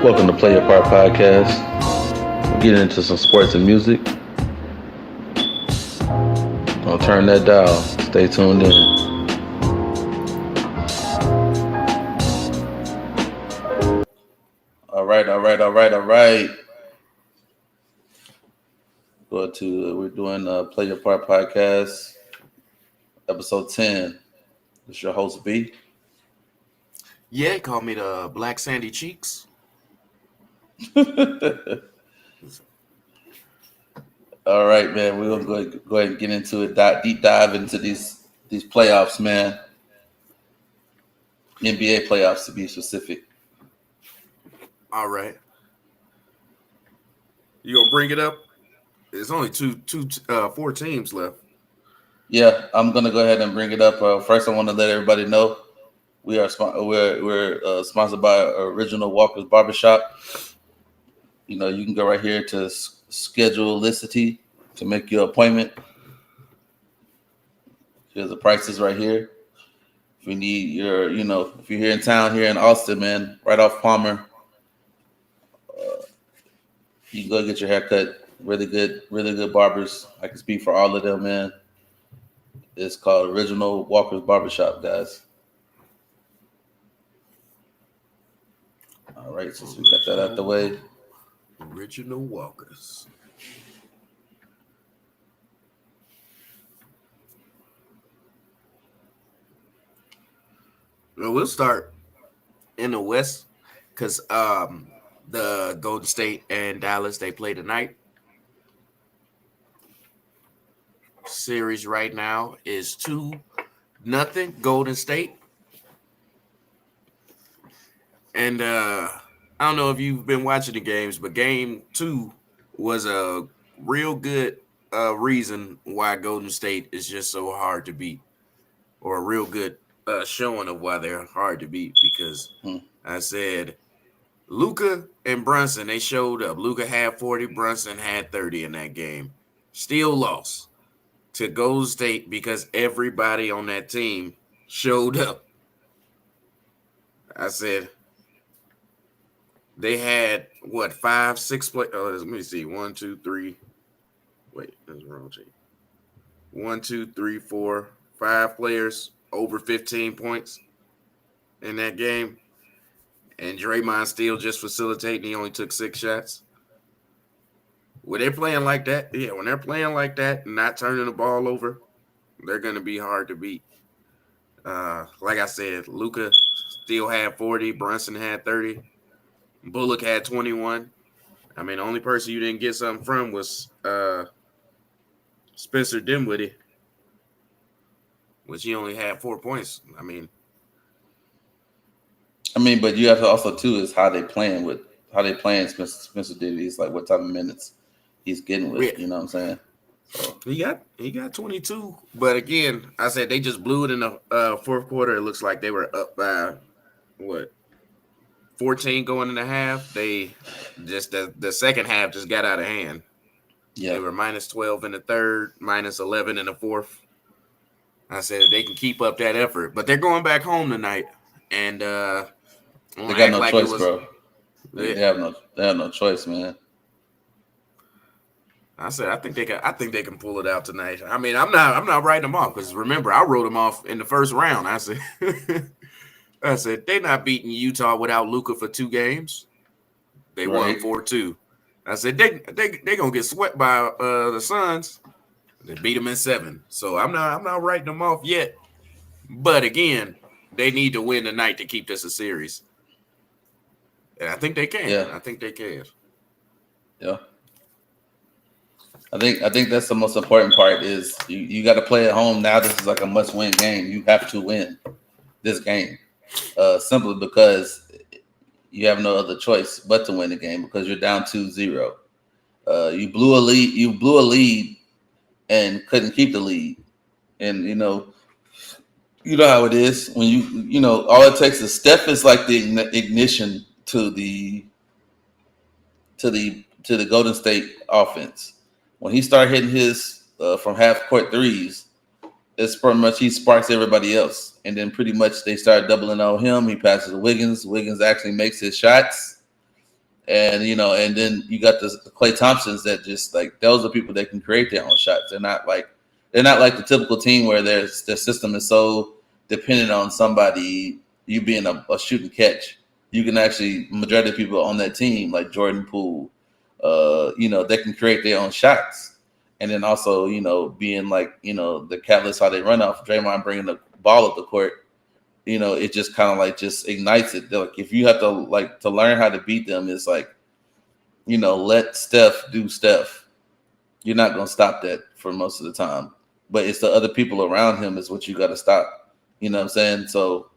Welcome to Play Your Part Podcast. We're getting into some sports and music. Don't turn that dial. Stay tuned in. All right. We're doing Play Your Part Podcast, episode 10. This is your host, B. Yeah, call me the Black Sandy Cheeks. All right, man. We're gonna go ahead and get into it. Deep dive into these playoffs, man. NBA playoffs to be specific. All right. You gonna bring it up? There's only four teams left. Yeah, I'm gonna go ahead and bring it up. First, I want to let everybody know we're sponsored by Original Walker's Barbershop. You know, you can go right here to schedule Licity to make your appointment. Here's the prices right here. If you need if you're here in town, here in Austin, man, right off Palmer, you can go get your hair cut. Really good barbers. I can speak for all of them, man. It's called Original Walker's Barbershop, guys. All right, since we got that out the way. Original Walkers. Well, we'll start in the West because the Golden State and Dallas, they play tonight. Series right now is 2-0 Golden State. And I don't know if you've been watching the games, but game 2 was a real good reason why Golden State is just so hard to beat, or a real good showing of why they're hard to beat, because I said Luka and Brunson, they showed up. Luka had 40, Brunson had 30 in that game. Still lost to Golden State because everybody on that team showed up. I said they had, 5, 6 play. Oh, let me see. 1, 2, 3. Wait, that's the wrong team. 1, 2, 3, 4, 5 players over 15 points in that game. And Draymond still just facilitating. He only took 6 shots. When they're playing like that, and not turning the ball over, they're going to be hard to beat. Like I said, Luka still had 40. Brunson had 30. Bullock had 21. I mean, the only person you didn't get something from was Spencer Dinwiddie, which he only had 4 points. I mean, but you have to also too is how they playing Spencer Dinwiddie. He's like what type of minutes he's getting with. Yeah. You know what I'm saying? So. He got 22. But again, I said they just blew it in the fourth quarter. It looks like they were up by 14 going in the half. They just the second half just got out of hand. Yeah. They were minus 12 in the third, minus 11 in the fourth. I said they can keep up that effort, but they're going back home tonight, and they got no choice, bro. They have no choice, man. I said I think they can pull it out tonight. I mean, I'm not writing them off because remember I wrote them off in the first round. I said they're not beating Utah without Luka for 2 games. They won 4-2. I said they gonna get swept by the Suns. They beat them in 7. So I'm not writing them off yet. But again, they need to win tonight to keep this a series. And I think they can. Yeah. I think they can. Yeah. I think that's the most important part is you got to play at home now. This is like a must-win game. You have to win this game simply because you have no other choice but to win the game because you're down 2-0. You blew a lead and couldn't keep the lead. And you know how it is when you all it takes is Steph is like the ignition to the Golden State offense. When he started hitting his from half court threes, it's pretty much he sparks everybody else. And then pretty much they start doubling on him. He passes to Wiggins. Wiggins actually makes his shots. And and then you got the Clay Thompsons that just like those are people that can create their own shots. They're not like the typical team where their system is so dependent on somebody you being a shoot and catch. You can actually majority of people on that team like Jordan Poole, they can create their own shots, and then also being like the catalyst how they run off Draymond bringing the ball up the court. It just kind of like just ignites it. Like if you have to like to learn how to beat them, it's like let Steph do Steph. You're not gonna stop that for most of the time, but it's the other people around him is what you got to stop. You know what I'm saying? So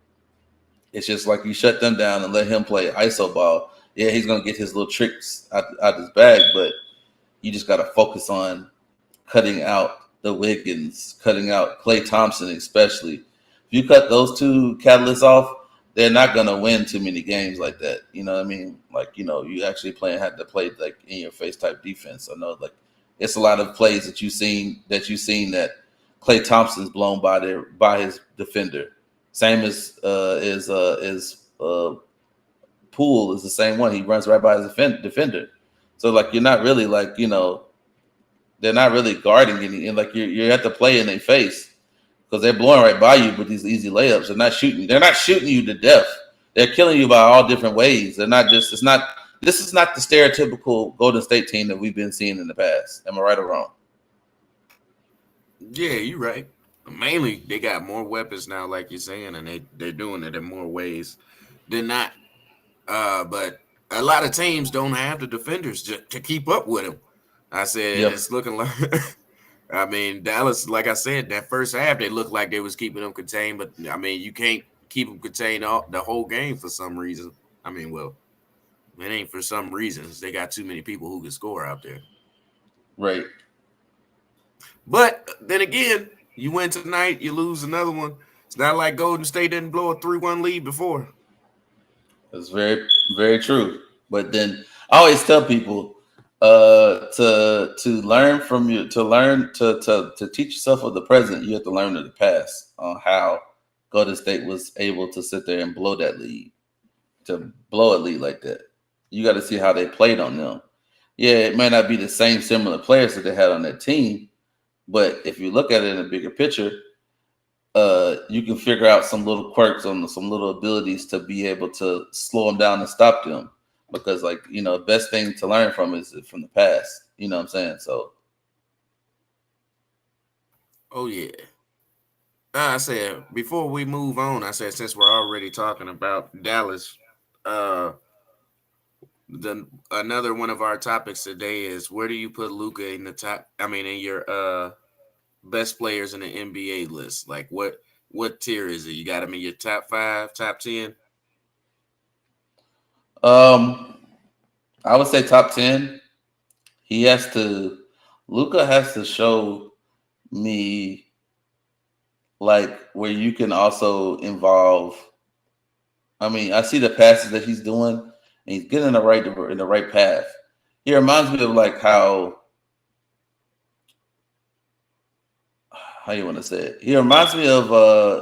it's just like you shut them down and let him play ISO ball. Yeah, he's gonna get his little tricks out his bag, but you just got to focus on cutting out the Wiggins, cutting out Klay Thompson, especially. If you cut those two catalysts off, they're not gonna win too many games like that. You know what I mean? Like you actually had to play like in your face type defense. I know like it's a lot of plays that you've seen that Klay Thompson's blown by his defender. Same as Poole is the same one. He runs right by his defender. So like you're not really like they're not really guarding any, and like you have to play in their face because they're blowing right by you with these easy layups. They're not shooting you to death. They're killing you by all different ways. They're not just. It's not. This is not the stereotypical Golden State team that we've been seeing in the past. Am I right or wrong? Yeah, you're right. Mainly, they got more weapons now, like you're saying, and they're doing it in more ways than not. But a lot of teams don't have the defenders to keep up with them. I said Yep. It's looking like. I mean, Dallas, like I said, that first half they looked like they was keeping them contained, but I mean, you can't keep them contained the whole game for some reason. I mean, well, it ain't for some reasons. They got too many people who can score out there. Right. But then again, you win tonight, you lose another one. It's not like Golden State didn't blow a 3-1 lead before. That's very, very true. But then I always tell people to learn from you, to teach yourself of the present, you have to learn of the past on how Golden State was able to sit there and blow that lead, to blow a lead like that. You got to see how they played on them. Yeah, it may not be the same similar players that they had on that team, but if you look at it in a bigger picture, you can figure out some little quirks on some little abilities to be able to slow them down and stop them. Because, like, the best thing to learn from is from the past. You know what I'm saying? So. Oh, yeah. I said, before we move on, I said, since we're already talking about Dallas, another one of our topics today is where do you put Luka in the top? I mean, in your best players in the NBA list. Like, what tier is it? You got him in your top 5, top 10? I would say top 10. Luka has to show me like where you can also involve. I mean, I see the passes that he's doing, and he's getting in the right path. He reminds me of like how you want to say it. He reminds me of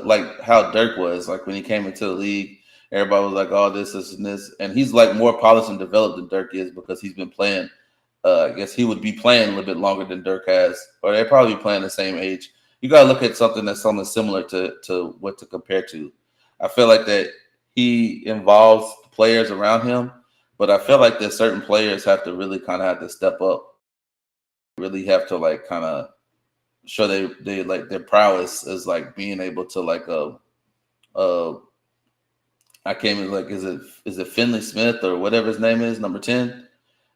like how Dirk was like when he came into the league. Everybody was like, "Oh, this, and this," and he's like more polished and developed than Dirk is because he's been playing. I guess he would be playing a little bit longer than Dirk has, or they're probably playing the same age. You got to look at something similar to what to compare to. I feel like that he involves players around him, but I feel like that certain players have to really kind of have to step up, really have to like kind of show they like their prowess is like being able to like I came in like is it Finley Smith or whatever his name is, number 10.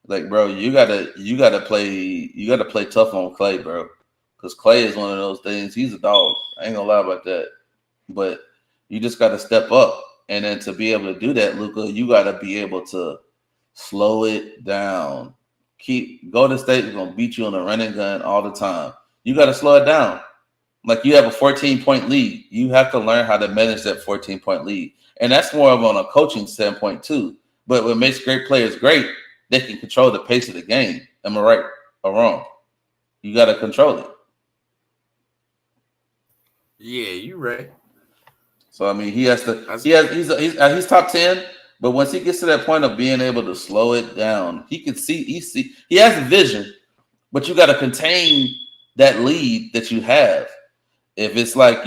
Like, bro, you gotta play tough on Clay, bro. Because Clay is one of those things. He's a dog. I ain't gonna lie about that. But you just gotta step up. And then to be able to do that, Luka, you gotta be able to slow it down. Golden State is gonna beat you on a running gun all the time. You gotta slow it down. Like you have a 14-point lead. You have to learn how to manage that 14-point lead. And that's more of on a coaching standpoint too. But what makes great players great, they can control the pace of the game. Am I right or wrong? You got to control it. Yeah, you're right. So I mean, he's top 10, But once he gets to that point of being able to slow it down, he can see. He has a vision, but you got to contain that lead that you have. If it's like,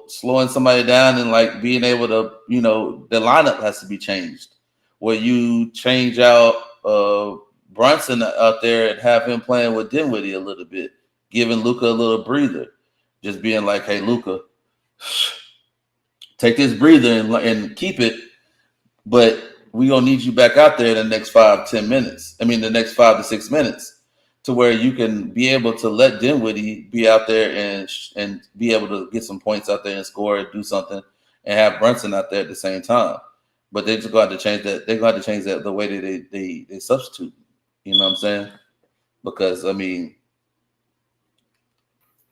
slowing somebody down and like being able to, the lineup has to be changed, where you change out Brunson out there and have him playing with Dinwiddie a little bit, giving Luca a little breather, just being like, hey, Luca, take this breather and keep it, but we gonna need you back out there in the next 5-10 minutes. I mean, the next 5 to 6 minutes, to where you can be able to let Dinwiddie be out there and be able to get some points out there and score and do something, and have Brunson out there at the same time. But they just got to change that. They're going to change that the way that they substitute. You know what I'm saying? Because I mean,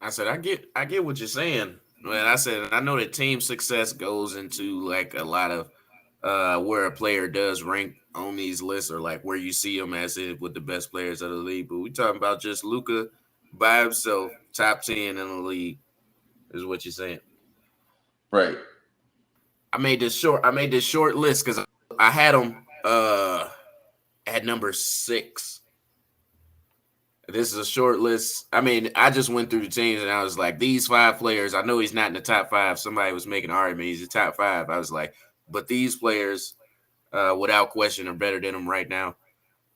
I said I get what you're saying. Well, I said I know that team success goes into like a lot of where a player does rank on these lists, or like where you see him as it with the best players of the league. But we talking about just Luka by himself, top 10 in the league, is what you're saying. right? I made this short list because I had him at number 6. This is a short list. I mean, I just went through the teams and I was like, these 5 players, I know he's not in the top 5. Somebody was making an argument he's the top 5. I was like, but these players, without question, are better than him right now.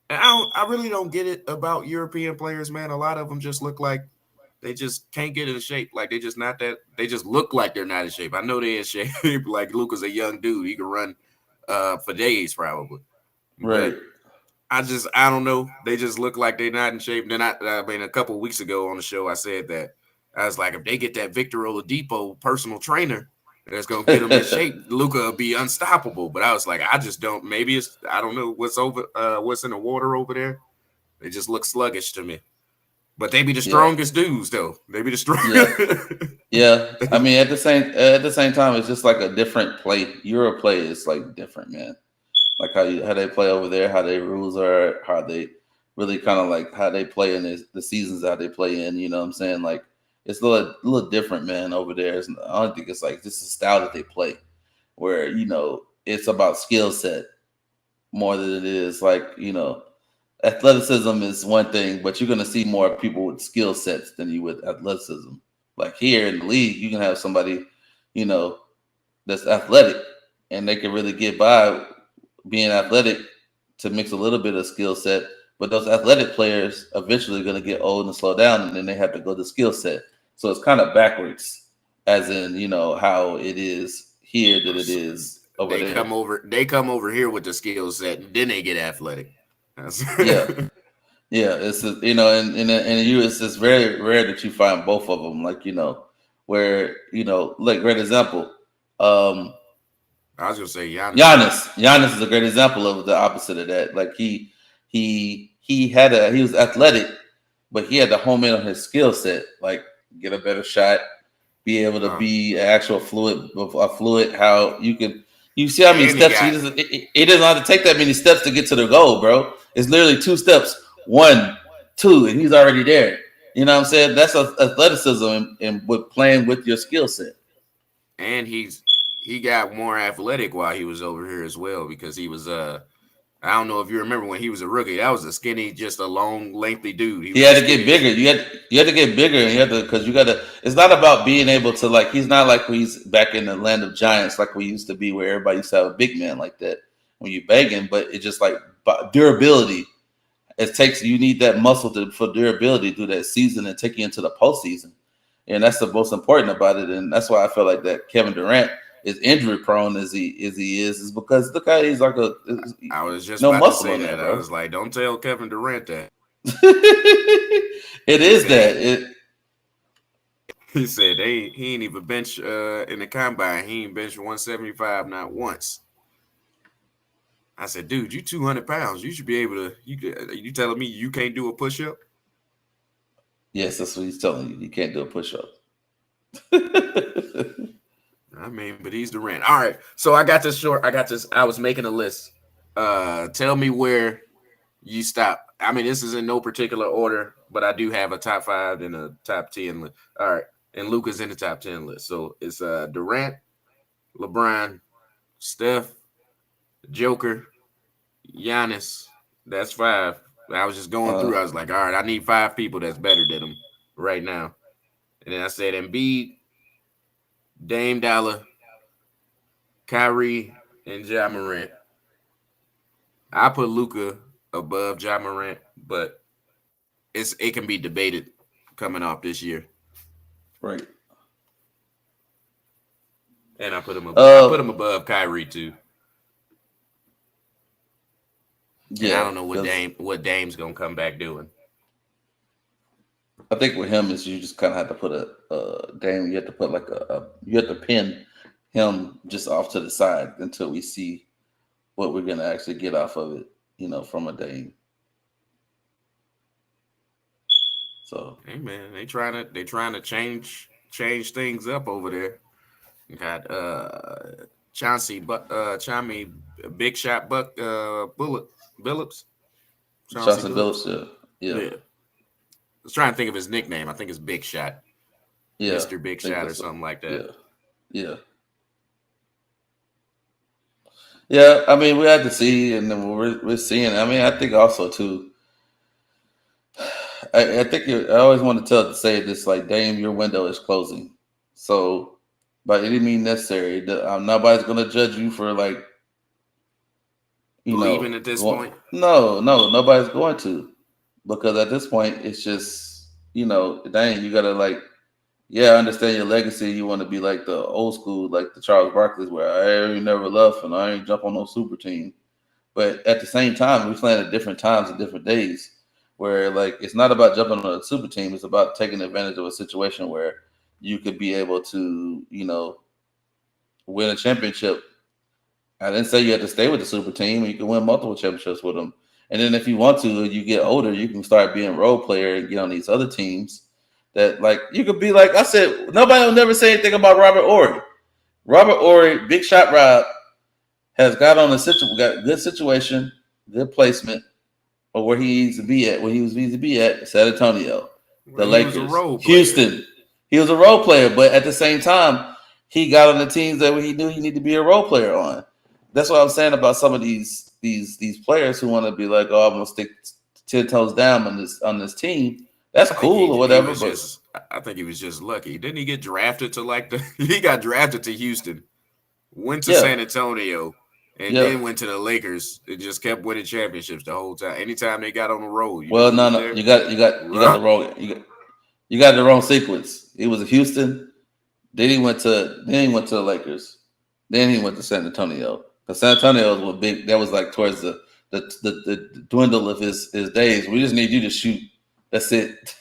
And I really don't get it about European players, man. A lot of them just look like they just can't get in shape. Like they just not that. They just look like they're not in shape. I know they're in shape. Like Luka's a young dude. He can run for days probably. Right. But I don't know. They just look like they're not in shape. Then I mean, a couple of weeks ago on the show, I said that I was like, if they get that Victor Oladipo personal trainer that's gonna get them in shape, Luka will be unstoppable. But I was like, I just don't. Maybe I don't know what's in the water over there. They just look sluggish to me. But they be the strongest dudes, though. They be the strongest. Yeah. I mean, at the same time, it's just like a different play. Euro play is like different, man. Like how they play over there, how their rules are, how they really kind of like how they play in the seasons that they play in. You know what I'm saying? Like it's a little different, man. Over there, I don't think it's like just the style that they play, where it's about skill set more than it is like athleticism is one thing, but you're gonna see more people with skill sets than you with athleticism. Like here in the league, you can have somebody, you know, that's athletic and they can really get by being athletic to mix a little bit of skill set. But those athletic players eventually going to get old and slow down, and then they have to go to skill set. So it's kind of backwards, as in how it is here that it is over They there. come over here with the skill set, and then they get athletic. Yeah, yeah. It's and it's just very rare that you find both of them. Like where like great example. I was gonna say Giannis. Giannis is a great example of the opposite of that. Like he was athletic, but he had to home in on his skill set, like get a better shot, be able to be an actual fluid. How you see how many steps he doesn't have to take that many steps to get to the goal, bro. It's literally 2 steps, 1, 2, and he's already there. You know what I'm saying? That's athleticism and with playing with your skill set. And he got more athletic while he was over here as well, because he was I don't know if you remember when he was a rookie. That was a skinny, just a long, lengthy dude. He had to get bigger. You had to get bigger, and you had to because you got to. It's not about being able to like. He's not like when he's back in the land of giants like we used to be, where everybody used to have a big man like that when you begging. But it's just like durability. You need that muscle for durability through that season and take you into the postseason, and that's the most important about it. And that's why I feel like that Kevin Durant is injury prone as he is because look how he's like I was just no about muscle to say on that. there, bro. I was like, don't tell Kevin Durant that. It is that. He said he ain't even bench in the combine. He ain't bench 175 not once. I said, dude, you 200 pounds. You should be able to. You telling me you can't do a push up? Yes, that's what he's telling you. You can't do a push up. I mean, but he's Durant. All right. So I got this. I was making a list. Tell me where you stop. I mean, this is in no particular order, but I do have a top 5 and a top 10 list. All right. And Luka's in the top 10 list. So it's Durant, LeBron, Steph, Joker, Giannis. That's 5. I was just going through. I was like, all right, I need 5 people that's better than him right now. And then I said Embiid, Dame Dollar, Kyrie, and Ja Morant. I put Luka above Ja Morant, but it can be debated coming off this year. Right. And I put him above Kyrie too. Yeah, and I don't know what Dame's gonna come back doing. I think with him is you just kind of have to put a Dame. You have to put like you have to pin him just off to the side until we see what we're gonna actually get off of it, from a Dame. So hey man, they trying to change things up over there. You got Chauncey Big Shot Buck Billups. Chauncey Billups, yeah. I was trying to think of his nickname. I think it's Big Shot. Yeah. Mr. Big Shot or something like that. Yeah. Yeah, I mean, we had to see, and then we're seeing. I mean, I think also too. I think I always want to say this, like, Dame, your window is closing. So, by any means necessary, nobody's gonna judge you for like, leaving at this point. No, nobody's going to, because at this point it's just, dang, you gotta like. Yeah, I understand your legacy. You want to be like the old school, like the Charles Barkley's, where I ain't never left and I ain't jump on no super team. But at the same time, we're playing at different times and different days, where like it's not about jumping on a super team. It's about taking advantage of a situation where you could be able to, win a championship. I didn't say you had to stay with the super team. You can win multiple championships with them. And then if you want to, you get older, you can start being a role player and get on these other teams. That like you could be like I said, nobody will never say anything about Robert Horry. Robert Horry, Big Shot Rob, has got on got good situation, good placement, or where he needs to be at, where he needs to be at San Antonio, the Lakers, Houston. He was a role player, but at the same time, he got on the teams that he knew he needed to be a role player on. That's what I'm saying about some of these players who want to be like, oh, I'm gonna stick 10 toes down on this team. That's cool or whatever. I think he was just lucky. Didn't he get drafted to he got drafted to Houston, went to San Antonio, and then went to the Lakers. It just kept winning championships the whole time. Anytime they got on the road. You got the wrong sequence. He was a Houston, then he went to the Lakers, then he went to San Antonio. Because San Antonio was big. That was like towards the dwindle of his days. We just need you to shoot. That's it.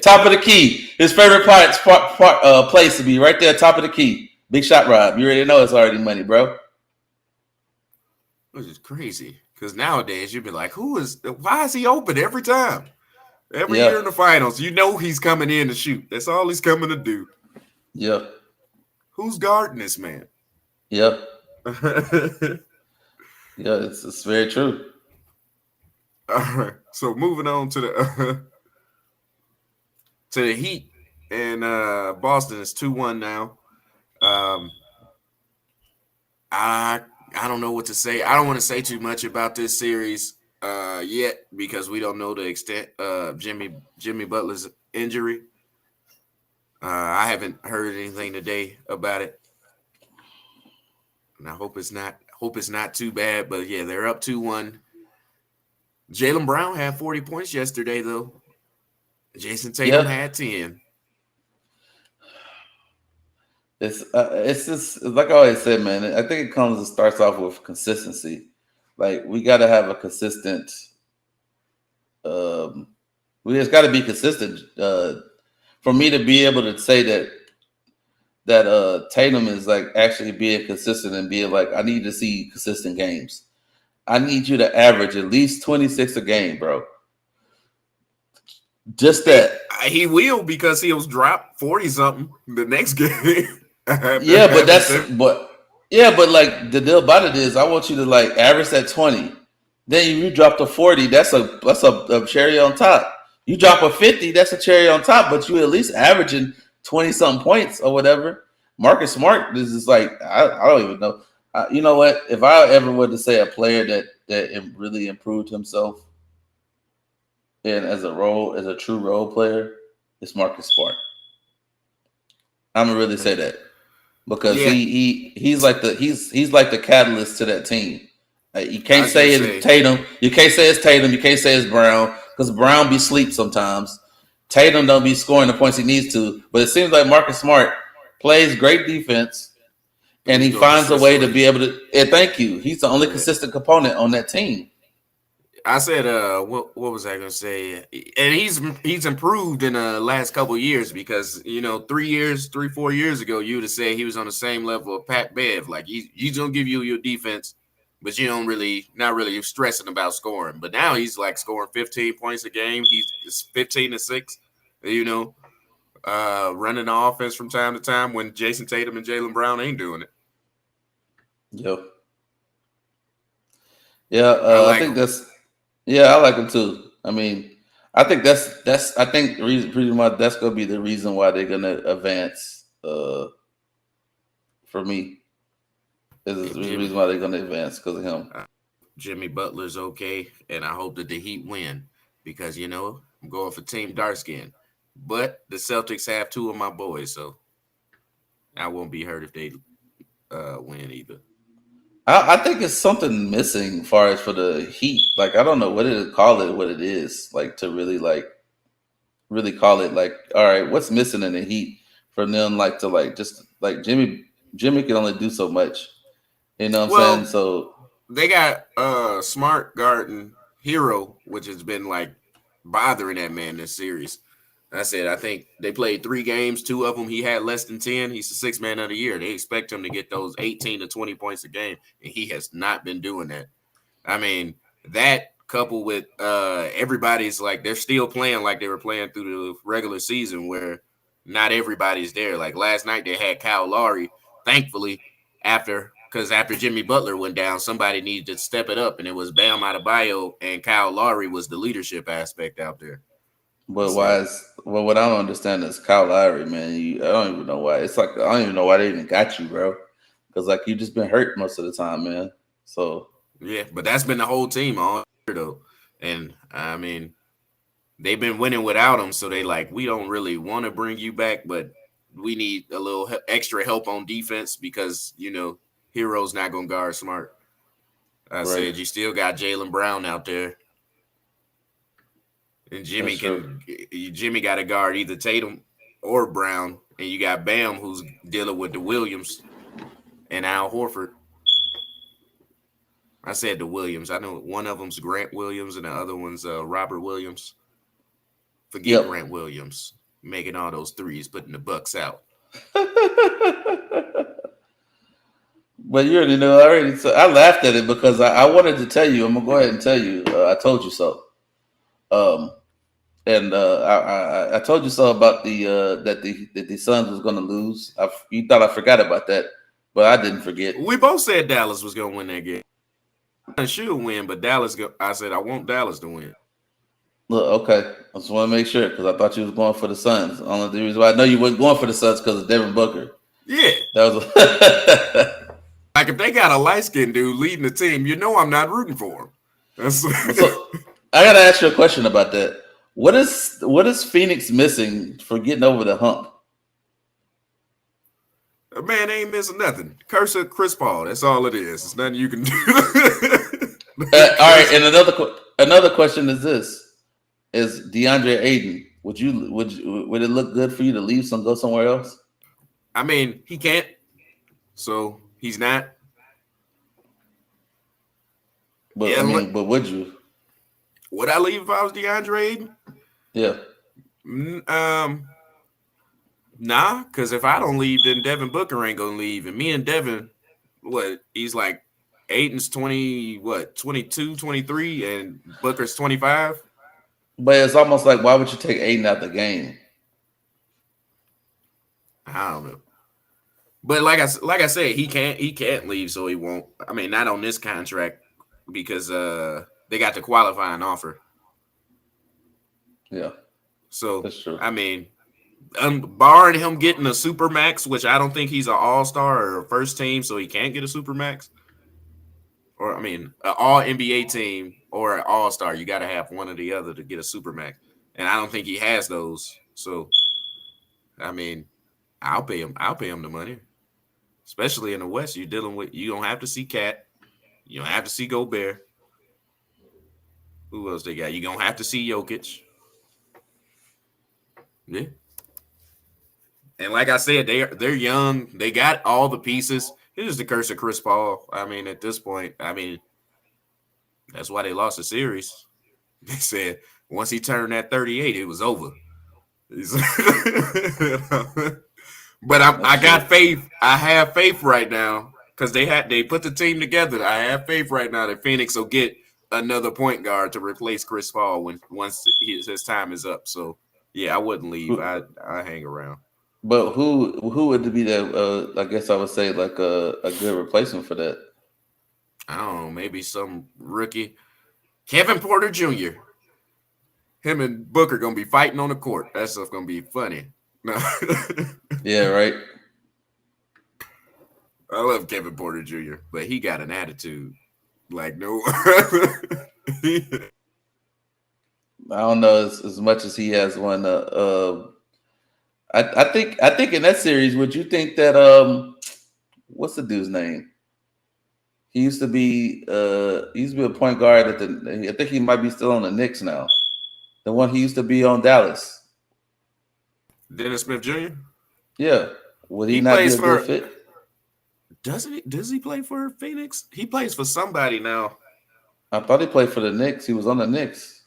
Top of the key. His favorite place to be right there, top of the key. Big Shot Rob. You already know it's already money, bro. Which is crazy. Because nowadays you'd be like, why is he open every time? Every year in the finals, you know he's coming in to shoot. That's all he's coming to do. Yeah. Who's guarding this man? Yeah. Yeah, it's very true. All right. So moving on to the Heat, and Boston is 2-1 now. I don't know what to say. I don't want to say too much about this series yet because we don't know the extent of Jimmy Butler's injury. I haven't heard anything today about it, and I hope it's not too bad. But yeah, they're up 2-1. Jaylen Brown had 40 points yesterday, though. Jason Tatum had 10. It's just like I always said, man. I think it starts off with consistency. Like we got to have a consistent. We just got to be consistent. For me to be able to say that Tatum is like actually being consistent and being like, I need to see consistent games. I need you to average at least 26 a game, bro. Just that. He will because he was dropped 40 something the next game. But like the deal about it is I want you to like average that 20. Then you drop to 40, that's a cherry on top. You drop a 50, that's a cherry on top, but you at least averaging 20 something points or whatever. Marcus Smart, this is like I don't even know. You know what? If I ever were to say a player that really improved himself and as a true role player, it's Marcus Smart. I'm gonna really say that because Yeah, he's like the catalyst to that team. You I can't was gonna say it's say, Tatum. You can't say it's Tatum. You can't say it's Brown because Brown be sleep sometimes. Tatum don't be scoring the points he needs to. But it seems like Marcus Smart plays great defense and and he's he doing finds a way to consistently. be able to. And thank you. He's the only Yeah. consistent component on that team. I said, what was I gonna say? And he's improved in the last couple of years because 4 years ago, you'd have said he was on the same level of Pat Bev. Like he's gonna give you your defense, but you don't really not really stressing about scoring. But now he's like scoring 15 points a game. He's 15 to 6. You know, running the offense from time to time when Jason Tatum and Jaylen Brown ain't doing it. Yep. Yeah, I I like think him. that's yeah, I like him too. I mean, I think that's I think the reason pretty much that's gonna be the reason why they're gonna advance. For me, is And the reason why they're gonna advance because of him. Jimmy Butler's okay, and I hope that the Heat win because I'm going for Team Darkskin. But the Celtics have two of my boys, so I won't be hurt if they win either. I think it's something missing as far as for the Heat. Like I don't know what to call it, what it is like to really call it like all right, what's missing in the Heat for them like to like just like Jimmy can only do so much. You know what I'm saying? Well, So they got Smart Garden Hero, which has been like bothering that man this series. I said, I think they played 3 games. 2 of them he had less than 10. He's the sixth man of the year. They expect him to get those 18 to 20 points a game, and he has not been doing that. I mean, that coupled with everybody's like they're still playing like they were playing through the regular season where not everybody's there. Like last night they had Kyle Lowry. Thankfully, after Jimmy Butler went down, somebody needed to step it up, and it was Bam Adebayo and Kyle Lowry was the leadership aspect out there. I but why said, is well what I don't understand is Kyle Lowry, man. I don't even know why. It's like I don't even know why they even got you, bro. Because like you just been hurt most of the time, man. So yeah, but that's been the whole team all year though. And I mean, they've been winning without him, so they like we don't really want to bring you back, but we need a little extra help on defense because Hero's not gonna guard Smart. I right, said you still got Jaylen Brown out there, and that's true. Jimmy got to guard either Tatum or Brown, and you got Bam who's dealing with the Williams and Al Horford. I said the Williams. I know one of them's Grant Williams and the other one's Robert Williams. Forget Yep. Grant Williams making all those threes, putting the Bucks out. But you already know already. So I laughed at it because I wanted to tell you. I'm gonna go ahead and tell you. I told you so. Um, and I told you so about the Suns was gonna lose. You thought I forgot about that, but I didn't forget. We both said Dallas was gonna win that game. I should win, but Dallas. I said I want Dallas to win. Look, okay. I just want to make sure because I thought you was going for the Suns. Only the reason why I know you wasn't going for the Suns because of Devin Booker. Yeah, That was like if they got a light skinned dude leading the team, I'm not rooting for him. That's so. I gotta ask you a question about that. What is Phoenix missing for getting over the hump? man ain't missing nothing. Curse at Chris Paul. That's all it is. It's nothing you can do. All right, and another question is this: is DeAndre Ayton? Would it look good for you to leave some go somewhere else? I mean, he can't, so he's not. But I Yeah, mean, but would you? would I leave if I was DeAndre Ayton? Yeah. Um, nah, because if I don't leave, then Devin Booker ain't gonna leave, and me and Devin, he's like Aiton's 20, 22, 23, and Booker's 25. But it's almost like why would you take Ayton out the game? I don't know. But like I said, he can't leave, so he won't. I mean, not on this contract because they got the qualifying offer. Yeah, So that's true. I mean, Barring him getting a super max, which I don't think he's an all-star or a first team, so he can't get a super max. Or I mean, an all NBA team or an all-star. You got to have one or the other to get a super max, and I don't think he has those. So, I mean, I'll pay him. I'll pay him the money, especially in the West. You're dealing with. You don't have to see Cat. You don't have to see Gobert. Who else they got? You don't have to see Jokic. Yeah. And like I said, they're young. They got all the pieces. It's just the curse of Chris Paul. I mean, at this point, I mean, that's why they lost the series. They said once he turned that 38, it was over. But I got faith. I have faith right now because they put the team together. I have faith right now that Phoenix will get another point guard to replace Chris Paul once his time is up. So yeah, I wouldn't leave. I hang around. But who would be that? I guess I would say like a good replacement for that. I don't know, maybe some rookie, Kevin Porter Jr. Him and Booker gonna be fighting on the court. That stuff's gonna be funny. No. Yeah, right. I love Kevin Porter Jr., but he got an attitude like no. I I don't know as much as he has one. I think in that series, would you think that what's the dude's name? He used to be a point guard at the. I think he might be still on the Knicks now. The one he used to be on Dallas. Dennis Smith Jr. Yeah, would he He not be plays a good for. fit? Does he play for Phoenix? He plays for somebody now. I thought he played for the Knicks. He was on the Knicks.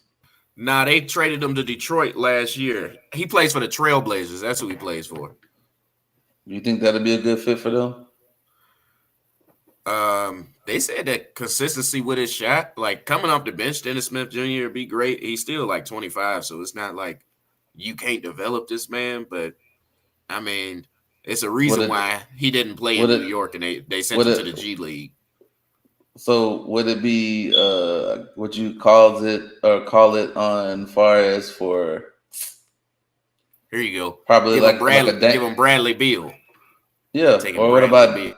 Nah, they traded him to Detroit last year. He plays for the Trailblazers. That's who he plays for. You think that'd be a good fit for them? They said that consistency with his shot, like coming off the bench, Dennis Smith Jr. would be great. He's still like 25, so it's not like you can't develop this man. But I mean, it's a Would reason it? why he didn't play in Would New it? York, and they sent Would him to the it? G League. So would it be what you calls it or call it on far as for Here you go. probably like a Give him Bradley Beal. yeah, Taking Bradley Beal.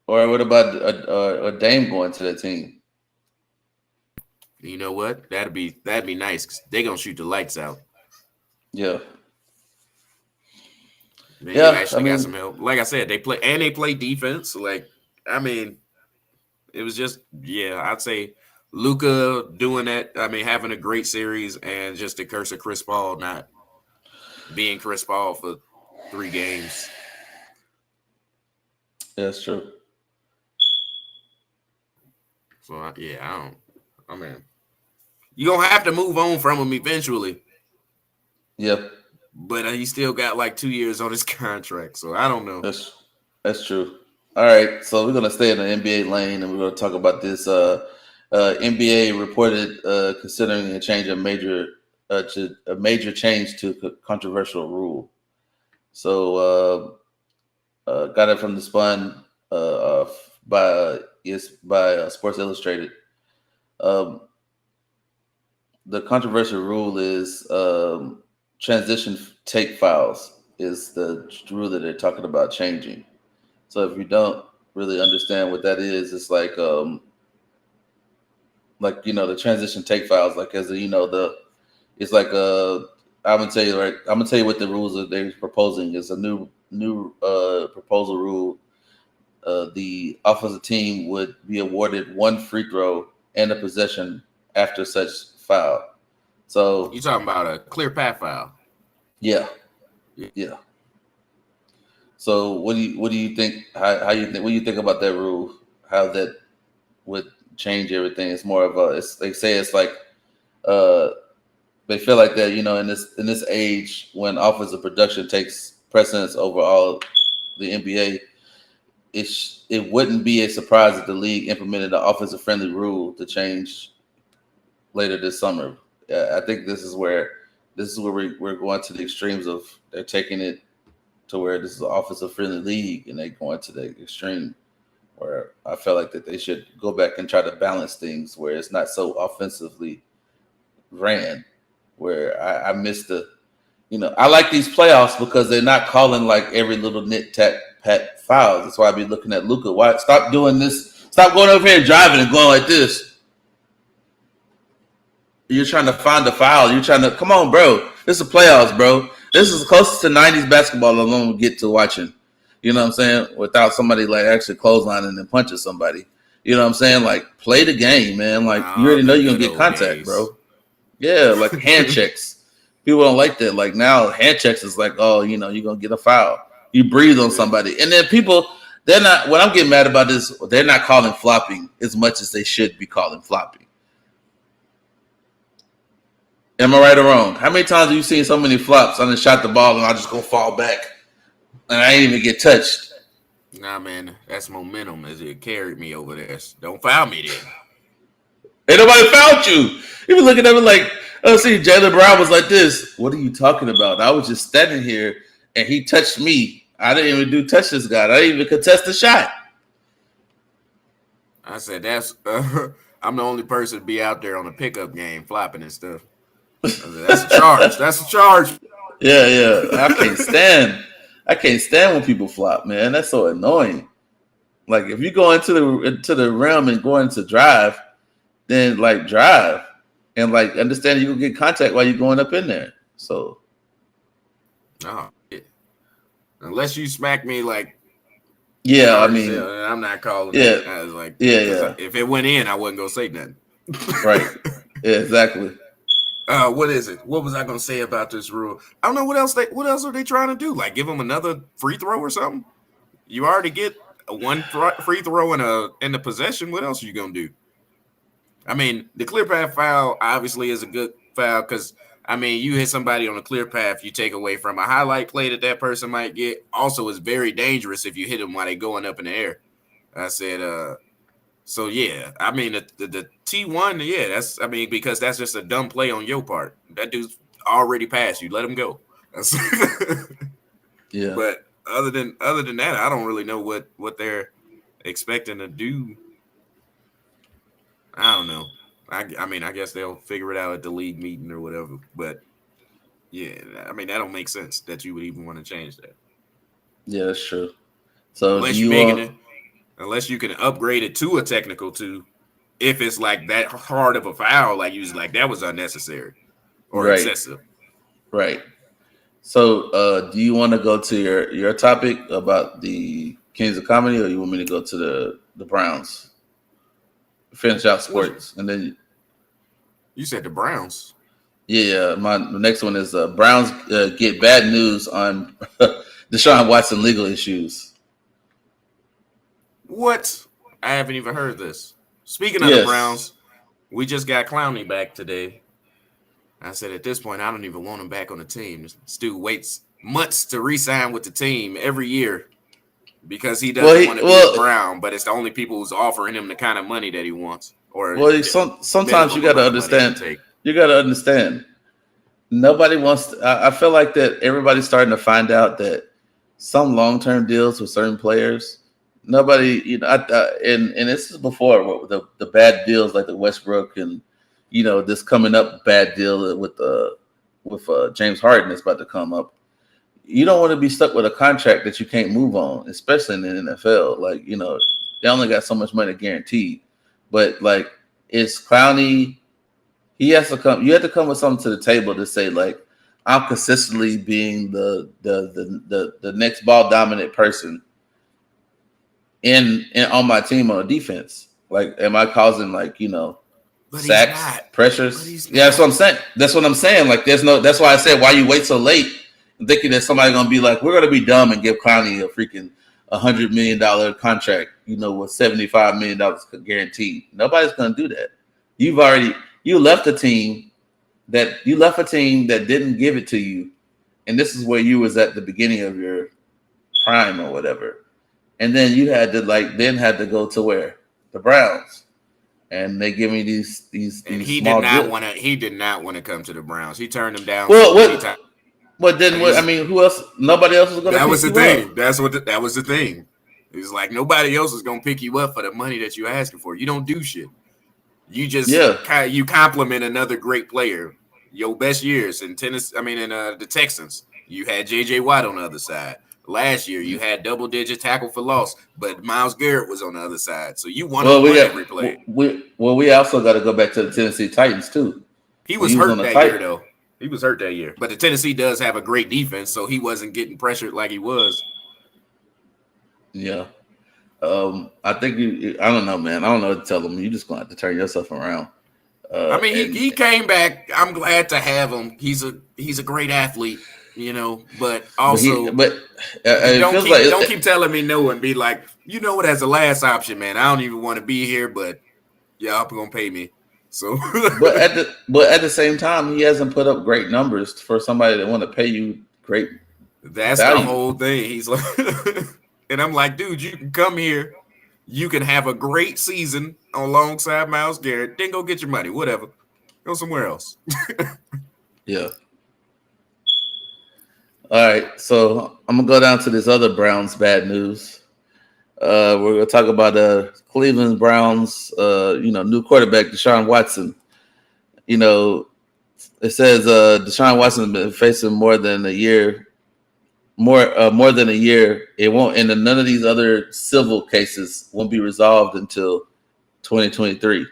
or what about a Dame going to the team? You know what? That'd be nice because they're gonna shoot the lights out. Yeah, They yeah. I actually got some mean, help. Like I said, they play defense. Like I mean, it was just I'd say Luka doing that. I mean, having a great series and just the curse of Chris Paul not being Chris Paul for 3 games. that's true. So I don't. I mean, you're gonna have to move on from him eventually. Yep, But he still got like 2 years on his contract, so I don't know. that's true. All right, so we're gonna stay in the NBA lane, and we're gonna talk about this. NBA reported considering a major change to controversial rule. So got it from the Spun by Sports Illustrated. Um, the controversial rule is transition tape files is the rule that they're talking about changing. So if you don't really understand what that is, it's like the transition take files, like as it's like I'm gonna tell you what the rules that they're proposing is a new proposal rule. The offensive team would be awarded 1 free throw and a possession after such foul. So You talking about a clear path foul? yeah. So what do you think? How you think? What do you think about that rule? How that would change everything? It's more of they say it's like uh, they feel like that in this age when offensive production takes precedence over all the NBA, it wouldn't be a surprise if the league implemented an offensive friendly rule to change later this summer. I think this is where we're going to the extremes of they're taking it to where this is an offensive friendly league and they're going to the extreme where I felt like that they should go back and try to balance things where it's not so offensively ran. Where I miss I like these playoffs because they're not calling like every little nit tat pat fouls. That's why I be looking at Luca. Why stop doing this? Stop going over here and driving and going like this. You're trying to find a foul. You're trying to come on, bro. This is playoffs, bro. This is the closest to '90s basketball alone we get to watching. You know what I'm saying? Without somebody like actually clotheslining and punching somebody. You know what I'm saying? Like play the game, man. Like you already know you're gonna get contact, bro. Yeah, like hand checks. People don't like that. Like now, hand checks is like, oh, you're gonna get a foul. You breathe on somebody, and then people, they're not. What I'm getting mad about is they're not calling flopping as much as they should be calling flopping. Am I right or wrong? How many times have you seen so many flops? I just shot the ball and I just go fall back, and I ain't even get touched. Nah, man, that's momentum as it carried me over there. Don't foul me then. Ain't nobody fouled you. You been looking at me like, oh, see, Jaylen Brown was like this. What are you talking about? I was just standing here and he touched me. I didn't even touch this guy. I didn't even contest the shot. I said, I'm the only person to be out there on a pickup game flopping and stuff. I said, that's a charge. That's a charge. Yeah. I can't stand when people flop, man. That's so annoying. Like if you go into the realm and go into drive, then like drive and like understand you can get contact while you're going up in there. So, no, unless you smack me like, yeah, I mean, I'm not calling. Yeah, I was like, yeah. If it went in, I wasn't gonna say nothing. Right. Yeah, exactly. What is it? What was I gonna say about this rule? I don't know what else are they trying to do? Like give them another free throw or something? You already get one free throw in the possession. What else are you gonna do? I mean, the clear path foul obviously is a good foul because I mean you hit somebody on a clear path, you take away from a highlight play that person might get. Also, it's very dangerous if you hit them while they're going up in the air. I said, so yeah, I mean the T1, yeah, because that's just a dumb play on your part. That dude's already passed you. Let him go. Yeah. But other than that, I don't really know what they're expecting to do. I don't know. I mean, I guess they'll figure it out at the league meeting or whatever. But yeah, I mean that don't make sense that you would even want to change that. Yeah, that's true. So unless you can upgrade it to a technical two, if it's like that hard of a foul, like you was like that was unnecessary or excessive. Right. So do you want to go to your topic about the Kings of Comedy, or you want me to go to the Browns? Finish out sports, and then you said the Browns. Yeah, my next one is Browns get bad news on Deshaun Watson legal issues. What? I haven't even heard this. Speaking of the Browns, we just got Clowney back today. I said at this point, I don't even want him back on the team. This dude waits months to re-sign with the team every year because he doesn't want to be a Brown, but it's the only people who's offering him the kind of money that he wants. Sometimes you got to understand. You got to understand. Nobody wants to, I feel like that everybody's starting to find out that some long-term deals with certain players, nobody, and this is before the bad deals like the Westbrook and, this coming up bad deal with James Harden that's about to come up. You don't want to be stuck with a contract that you can't move on, especially in the NFL. Like, they only got so much money guaranteed. But like, it's Clowney. He has to come. You have to come with something to the table to say, like, I'm consistently being the next ball dominant person in on my team on defense. Like, am I causing sacks, pressures? Yeah, that's what I'm saying. That's what I'm saying. Like, that's why I said why you wait so late, thinking that somebody's gonna be like, we're gonna be dumb and give Clowney a freaking $100 million contract, with $75 million guaranteed. Nobody's gonna do that. You left a team that didn't give it to you, and this is where you was at the beginning of your prime or whatever, and then you had to go to where? The Browns, and they give me these. And he did not want to. He did not want to come to the Browns. He turned them down. Who else? Nobody else was going to. That was the thing. That was the thing. It's like nobody else is going to pick you up for the money that you're asking for. You don't do shit. You just you compliment another great player. your best years in tennis. I mean, in the Texans, you had J.J. Watt on the other side. Last year, you had double-digit tackle for loss, but Myles Garrett was on the other side. So you one-on-one every play. We also got to go back to the Tennessee Titans too. He was hurt that year, though. He was hurt that year. But the Tennessee does have a great defense, so he wasn't getting pressured like he was. Yeah. I think I don't know, man. I don't know what to tell him. You just going to have to turn yourself around. I mean, he came back. I'm glad to have him. He's a great athlete. But also, don't keep telling me no and be like, as a last option, man. I don't even want to be here, but y'all gonna pay me. So, but at the same time, he hasn't put up great numbers for somebody that want to pay you great. That's value. The whole thing. He's like, and I'm like, dude, you can come here, you can have a great season alongside Myles Garrett, then go get your money, whatever, go somewhere else. Yeah. All right, so I'm gonna go down to this other Browns bad news. We're gonna talk about Cleveland Browns, new quarterback Deshaun Watson. It says Deshaun Watson has been facing more than a year. It won't, and none of these other civil cases won't be resolved until 2023.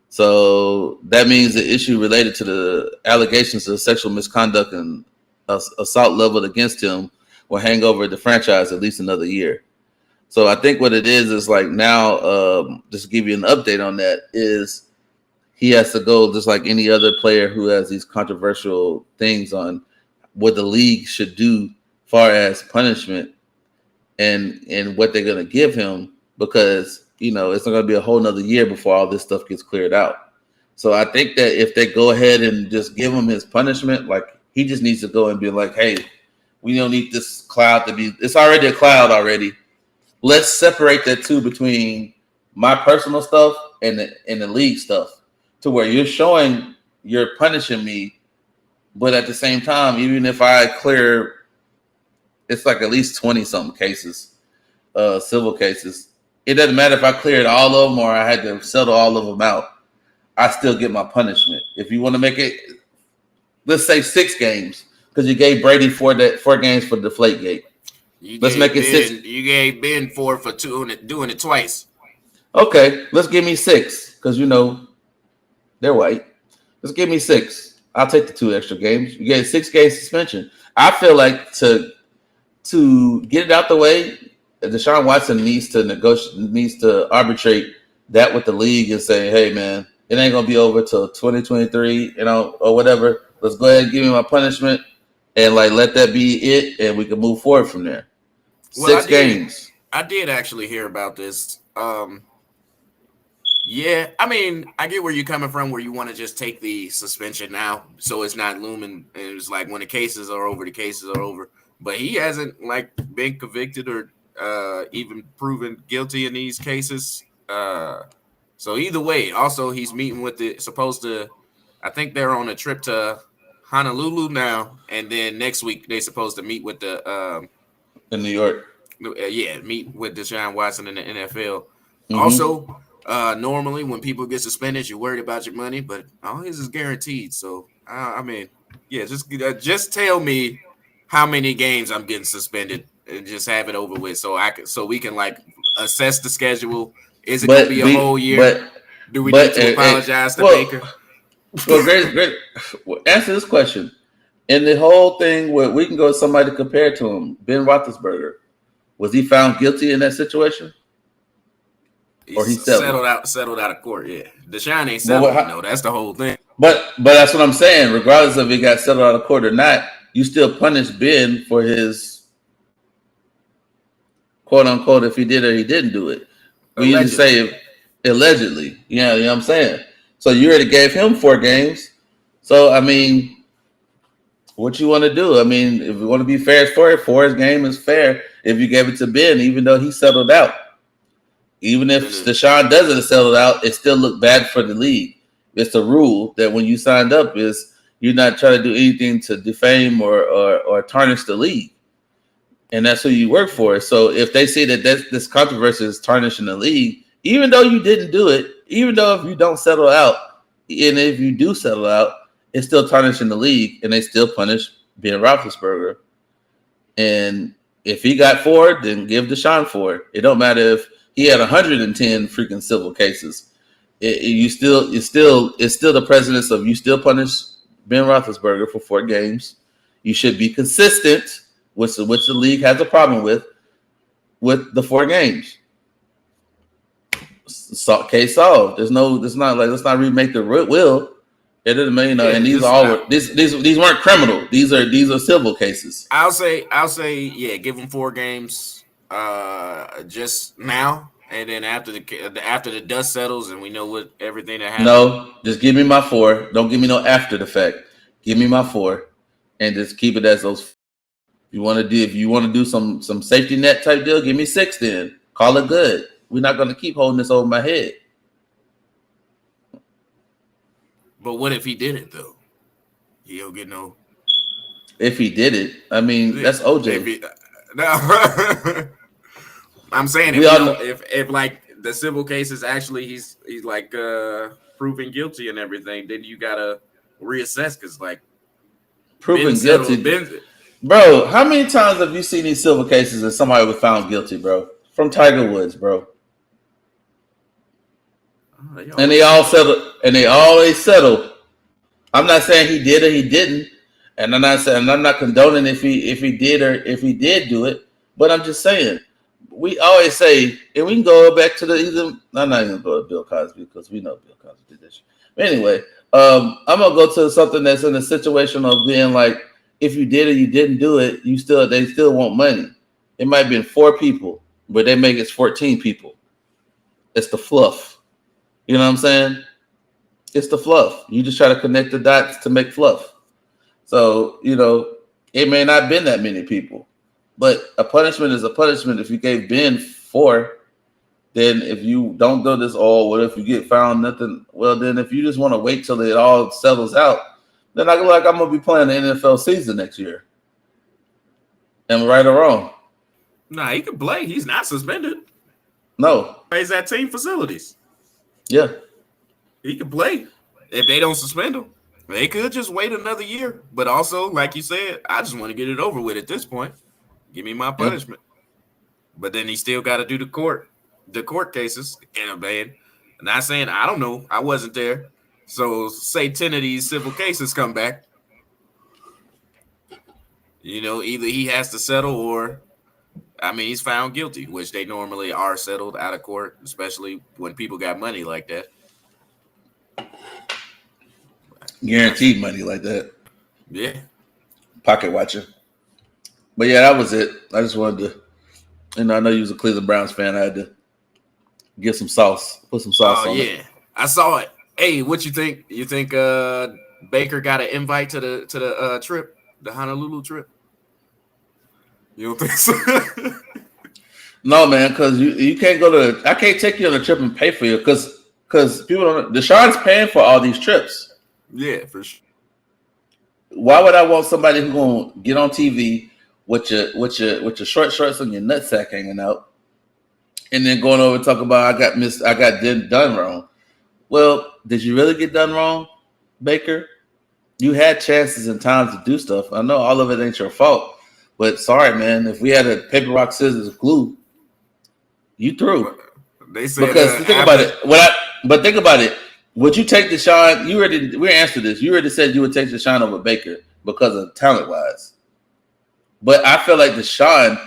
So that means the issue related to the allegations of sexual misconduct and assault leveled against him will hang over the franchise at least another year. So I think what it is like now, just to give you an update on that, is he has to go just like any other player who has these controversial things on what the league should do far as punishment and what they're going to give him, because it's not going to be a whole nother year before all this stuff gets cleared out. So I think that if they go ahead and just give him his punishment, like, he just needs to go and be like, hey, we don't need this cloud to be, it's already a cloud already. Let's separate that too between my personal stuff and the league stuff, to where you're punishing me, but at the same time, even if I clear, it's like at least 20 something cases, civil cases. It doesn't matter if I cleared all of them or I had to settle all of them out. I still get my punishment. If you want to make it, let's say 6 games, because you gave Brady 4 games for Deflategate. Let's make it 6. You gave Ben 4 for doing it twice. Okay, let's give me 6, because they're white. Let's give me 6. I'll take the 2 extra games. You get 6 game suspension. I feel like to get it out the way, Deshaun Watson needs to arbitrate that with the league and say, hey man, it ain't gonna be over till 2023, or whatever. Let's go ahead and give me my punishment and let that be it, and we can move forward from there. 6 games. I did actually hear about this. Yeah, I mean, I get where you're coming from, where you want to just take the suspension now, so it's not looming. And it's like when the cases are over, the cases are over. But he hasn't been convicted or even proven guilty in these cases. So either way, also he's meeting with I think they're on a trip to Honolulu now, and then next week they're supposed to meet with in New York. Meet with Deshaun Watson in the NFL. Mm-hmm. Also, normally when people get suspended, you're worried about your money, but all his is guaranteed. So just tell me how many games I'm getting suspended and just have it over with, so we can assess the schedule. Is it going to be a whole year? Do we need to apologize to Baker? Well, great. Answer this question. In the whole thing where we can go to somebody to compare to him, Ben Roethlisberger, was he found guilty in that situation? Or he settled out of court? Yeah, Deshaun ain't settled. No, that's the whole thing. But that's what I'm saying. Regardless of if he got settled out of court or not, you still punish Ben for his quote unquote if he did or he didn't do it. We usually say allegedly. You know what I'm saying? So you already gave him 4 games. So I mean, what you want to do? I mean, if you want to be fair, for his game is fair. If you gave it to Ben, even though he settled out, even if Deshaun doesn't settle out, it still looked bad for the league. It's a rule that when you signed up, is you're not trying to do anything to defame or tarnish the league, and that's who you work for. So if they say that this controversy is tarnishing the league, even though you didn't do it, even though if you don't settle out, and if you do settle out, it's still tarnishing the league, and they still punish Ben Roethlisberger. And if he got 4, then give Deshaun 4. It don't matter if he had 110 freaking civil cases. It's still the precedence of you still punish Ben Roethlisberger for 4 games. You should be consistent, which the league has a problem with the 4 games. Case solved. It's not like let's not remake the will. It doesn't mean and these weren't criminal. These are civil cases. I'll say yeah, give them 4 games just now, and then after the dust settles and we know what everything that happened. No, just give me my 4. Don't give me no after the fact. Give me my 4 and just keep it as those. If you want to do some safety net type deal, give me 6 then. Call it good. We're not going to keep holding this over my head. But what if he did it though? He'll get no. If he did it, I mean that's OJ. No, I'm saying if like the civil cases actually he's like proven guilty and everything, then you gotta reassess because like proven guilty. Bro, how many times have you seen these civil cases and somebody was found guilty, bro? From Tiger Woods, bro. And they all settle, and they always settle. I'm not saying he did or he didn't, and I'm not condoning if he did or if he did do it. But I'm just saying, we always say, and we can go back to I'm not even going to go to Bill Cosby because we know Bill Cosby did this. But anyway, I'm gonna go to something that's in a situation of being like, if you did or you didn't do it, they still want money. It might have been 4 people, but they make it 14 people. It's the fluff. You know what I'm saying? It's the fluff. You just try to connect the dots to make fluff. So, it may not have been that many people. But a punishment is a punishment. If you gave Ben 4, then if you don't do this all, what if you get found nothing? Well, then if you just want to wait till it all settles out, then I'm going to be playing the NFL season next year. Am I right or wrong? Nah, he can play. He's not suspended. No. He's at team facilities. Yeah. He can play if they don't suspend him. They could just wait another year. But also, like you said, I just want to get it over with at this point. Give me my punishment. But then he still got to do the court cases. And man, not saying I don't know. I wasn't there. So say 10 of these civil cases come back. Either he has to settle or he's found guilty, which they normally are settled out of court, especially when people got money like that. Guaranteed money like that. Yeah. Pocket watcher. But yeah, that was it. I just wanted to, I know you was a Cleveland Browns fan. I had to get some sauce, put some sauce on it. Yeah, I saw it. Hey, what you think? You think Baker got an invite to the trip, the Honolulu trip? You don't think so? No, man, because you can't go I can't take you on a trip and pay for you because people don't. Deshaun's paying for all these trips. Yeah, for sure. Why would I want somebody who's gonna get on TV with your short shorts and your nutsack hanging out, and then going over and talk about I got done wrong? Well, did you really get done wrong, Baker? You had chances and times to do stuff. I know all of it ain't your fault, but sorry, man. If we had a paper, rock, scissors, glue, you threw. They said because think about it. But think about it. Would you take Deshaun? We answered this. You already said you would take Deshaun over Baker because of talent wise. But I feel like Deshaun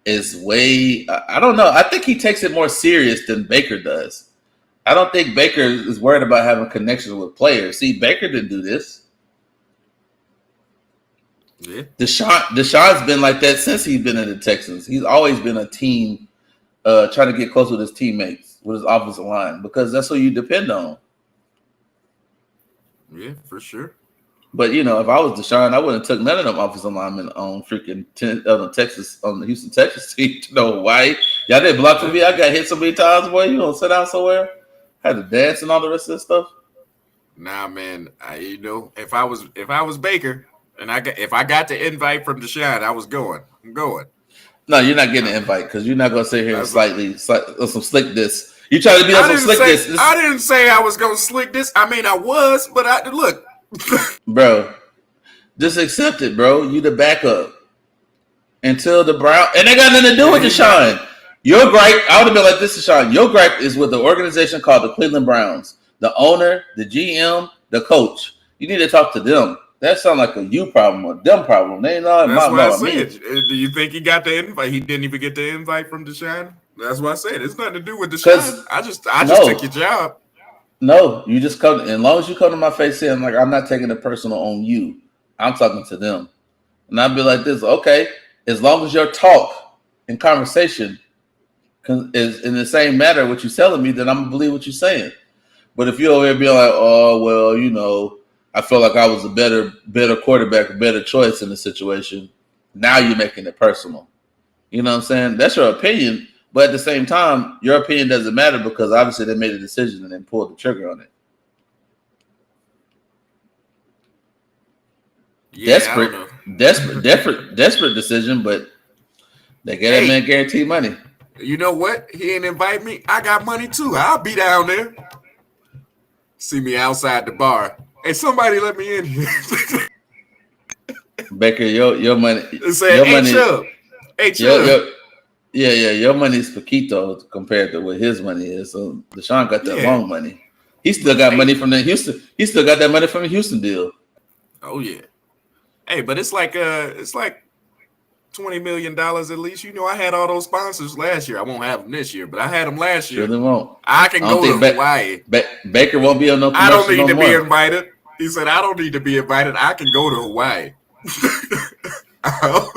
is I don't know. I think he takes it more serious than Baker does. I don't think Baker is worried about having connections with players. See, Baker didn't do this. Yeah. Deshaun's been like that since he's been in the Texans. He's always been a team trying to get close with his teammates, with his offensive line, because that's who you depend on. Yeah, for sure. But if I was Deshaun, I wouldn't have took none of them offensive linemen on freaking on the Houston, Texas team to know why. Y'all didn't block for me. I got hit so many times, boy. You gonna sit down somewhere? Had to dance and all the rest of this stuff. Nah, man. If I was Baker and if I got the invite from Deshaun, I was going. I'm going. No, you're not getting an invite because you're not gonna sit here and some slick this. You try to be on some slick this. I didn't say I was gonna slick this. I mean, I was, but look. bro. Just accept it, bro. You the backup until the Brown, and they got nothing to do Yeah, with he got it. Deshaun. Your gripe, I would have been like this, Deshaun. Your gripe is with the organization called the Cleveland Browns, the owner, the GM, the coach. You need to talk to them. That sounds like a you problem or them problem. They ain't not That's why I about said. me. Do you think he got the invite? He didn't even get the invite from Deshaun. That's why I said it's nothing to do with Deshaun. Cause I just took no, your job. no, you just come. As long as you come to my face saying like I'm not taking it personal on you, I'm talking to them, and I'd be like this. Okay, as long as your talk and conversation is in the same matter what you're telling me, then I'm gonna believe what you're saying. But if you're over here being like, oh well, I felt like I was a better quarterback, a better choice in the situation. Now you're making it personal. You know what I'm saying? That's your opinion, but at the same time, your opinion doesn't matter because obviously they made a decision and then pulled the trigger on it. Yeah, I don't Desperate, know. desperate decision, but they gave that Hey, man guaranteed money. you know what? He ain't invite me. I got money too. I'll be down there. See me outside the bar. Hey, somebody let me in here. Baker, your money, It said, your "Hey money, Chubb, hey your Chubb." your yeah, your money is Paquito compared to what his money is. So Deshaun got that Yeah, long money. He still got money hey, from the Houston. He still got that money from the Houston deal. oh yeah, hey, but it's like $20 million at least. You know, I had all those sponsors last year. I won't have them this year, but I had them last year. Surely won't. I can I don't go to think Hawaii. Baker won't be on no I don't commercials need no to be more. invited. He said, I don't need to be invited. I can go to Hawaii. I'll,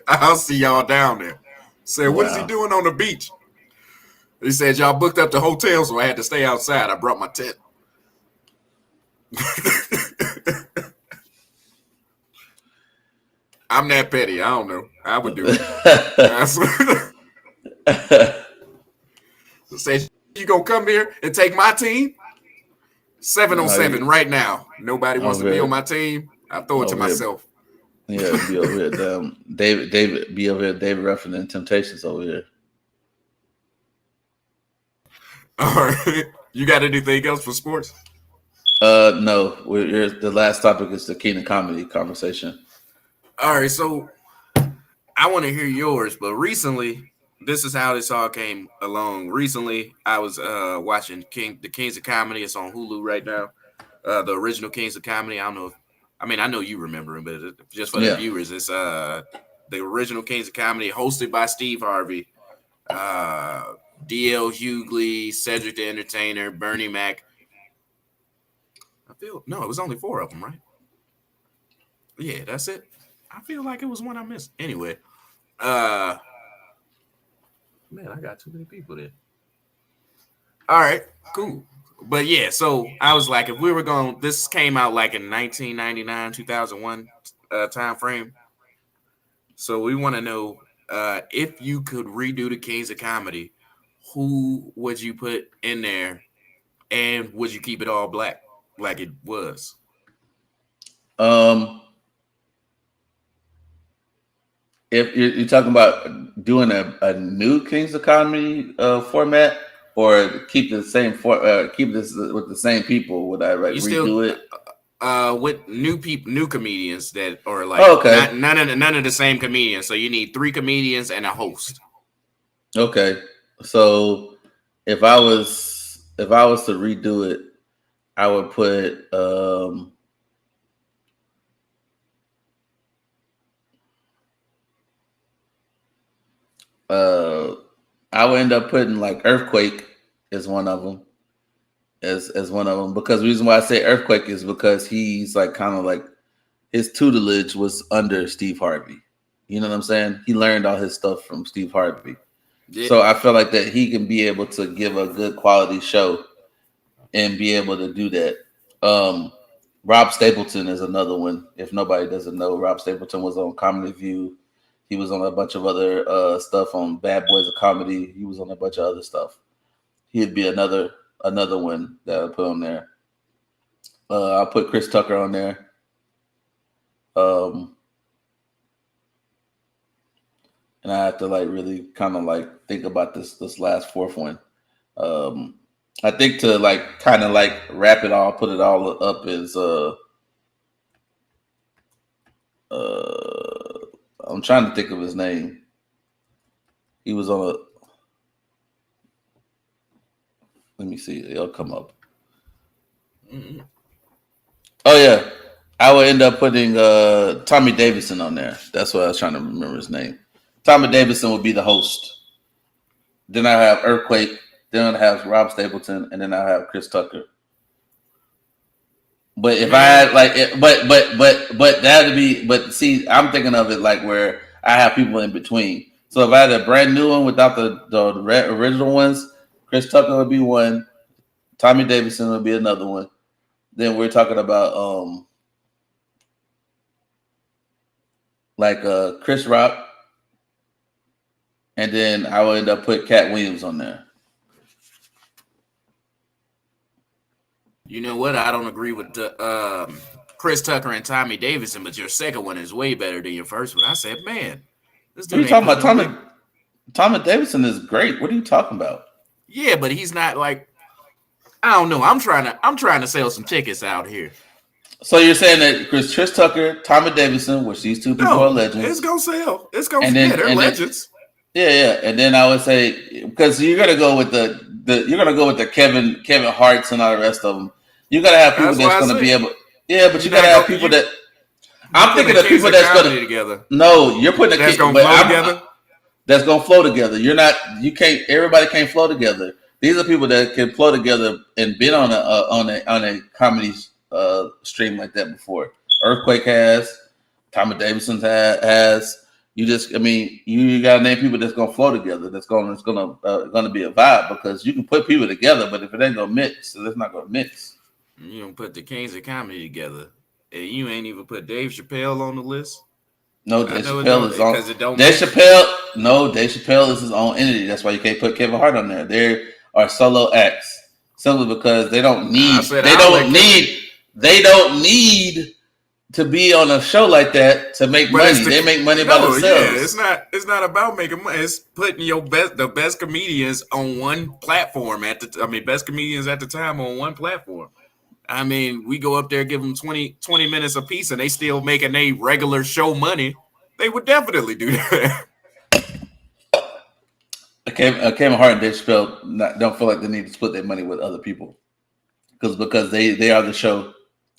I'll see y'all down there. Said, what is he Wow. doing on the beach? He said, y'all booked up the hotel, so I had to stay outside. I brought my tent. I'm that petty. I don't know. I would do it. Say, you gonna come here and take my team? 7-on-7 No, right now. Nobody wants to over be on here, my team. I throw it to over here. myself. Yeah, be over here. David, be over here. David Ruffin and Temptations over here. All right. You got anything else for sports? No, the last topic is the Keenan comedy conversation. All right. So I want to hear yours, but recently, this is how this all came along. Recently, I was watching the Kings of Comedy. It's on Hulu right now. The original Kings of Comedy. I don't know. I know you remember him, but just for the Yeah. viewers, it's the original Kings of Comedy, hosted by Steve Harvey, uh, D.L. Hughley, Cedric the Entertainer, Bernie Mac. I feel no, it was only four of them, right? Yeah, that's it. I feel like it was one I missed. Anyway, uh, man, I got too many people there. All right, cool. But yeah, so I was like, if we were going, this came out like in 1999, 2001 time frame. So we want to know if you could redo the Kings of Comedy, who would you put in there, and would you keep it all black like it was? Um, if you're talking about doing a new Kings of Comedy format, or keep this with the same people, would I like You still redo it? with new people, new comedians that are like Oh, okay, not none of the same comedians. So you need three comedians and a host. okay. So if I was to redo it, I would put uh I would end up putting like Earthquake as one of them, as one of them, because the reason why I say Earthquake is because he's like kind of like his tutelage was under Steve Harvey. You know what I'm saying? He learned all his stuff from Steve Harvey. Yeah, So I feel like that he can be able to give a good quality show and be able to do that. Um, Rob Stapleton is another one. If nobody doesn't know, Rob Stapleton was on Comedy View. He was on a bunch of other stuff on Bad Boys of Comedy. He was on a bunch of other stuff. He'd be another one that I put on there. I'll put Chris Tucker on there. Um, and I have to like really kind of like think about this last fourth one. Um, I think to like kind of like wrap it all, put it all up is I'm trying to think of his name. He was on a. Let me see. It'll come up. Mm-hmm. Oh yeah, I would end up putting Tommy Davidson on there. That's what I was trying to remember his name. Tommy Davidson would be the host. Then I have Earthquake. Then I have Rob Stapleton, and then I have Chris Tucker. But if I had like, but that'd be. But see, I'm thinking of it like where I have people in between. So if I had a brand new one without the original ones, Chris Tucker would be one. Tommy Davidson would be another one. Then we're talking about like Chris Rock, and then I would end up put Cat Williams on there. You know what? I don't agree with the Chris Tucker and Tommy Davidson, but your second one is way better than your first one. I said, man, this What are dude you ain't talking about? putting Tommy Davidson is great. What are you talking about? Yeah, but he's not like, I don't know. I'm trying to sell some tickets out here. So you're saying that Chris Tucker, Tommy Davidson, which these two people are legends. It's gonna sell. It's gonna sell. They're legends. Yeah. And then I would say, because you're gonna go with the Kevin Harts and all the rest of them. You gotta have people that's gonna be able. Yeah, but you gotta have people that. I'm thinking of people that's gonna together. No, you're putting that's gonna flow together. That's gonna flow together. You're not. You can't. Everybody can't flow together. These are people that can flow together and been on a comedy stream like that before. Earthquake has. Tommy Davidson has. You gotta name people that's gonna flow together. That's gonna be a vibe, because you can put people together, but if it ain't gonna mix, so it's not gonna mix. You don't put the Kings of Comedy together, and you ain't even put Dave Chappelle on the list. No, Dave Chappelle is on. Dave Chappelle is his own entity. That's why you can't put Kevin Hart on there. They are solo acts, simply because they don't need. They don't need to be on a show like that to make money. They make money by themselves. Yeah, it's not about making money. It's putting the best comedians on one platform best comedians at the time on one platform. I mean, we go up there, give them 20 minutes a piece, and they still making a regular show money. They would definitely do that. Kevin Hart and Dave Chappelle don't feel like they need to split their money with other people, because they are the show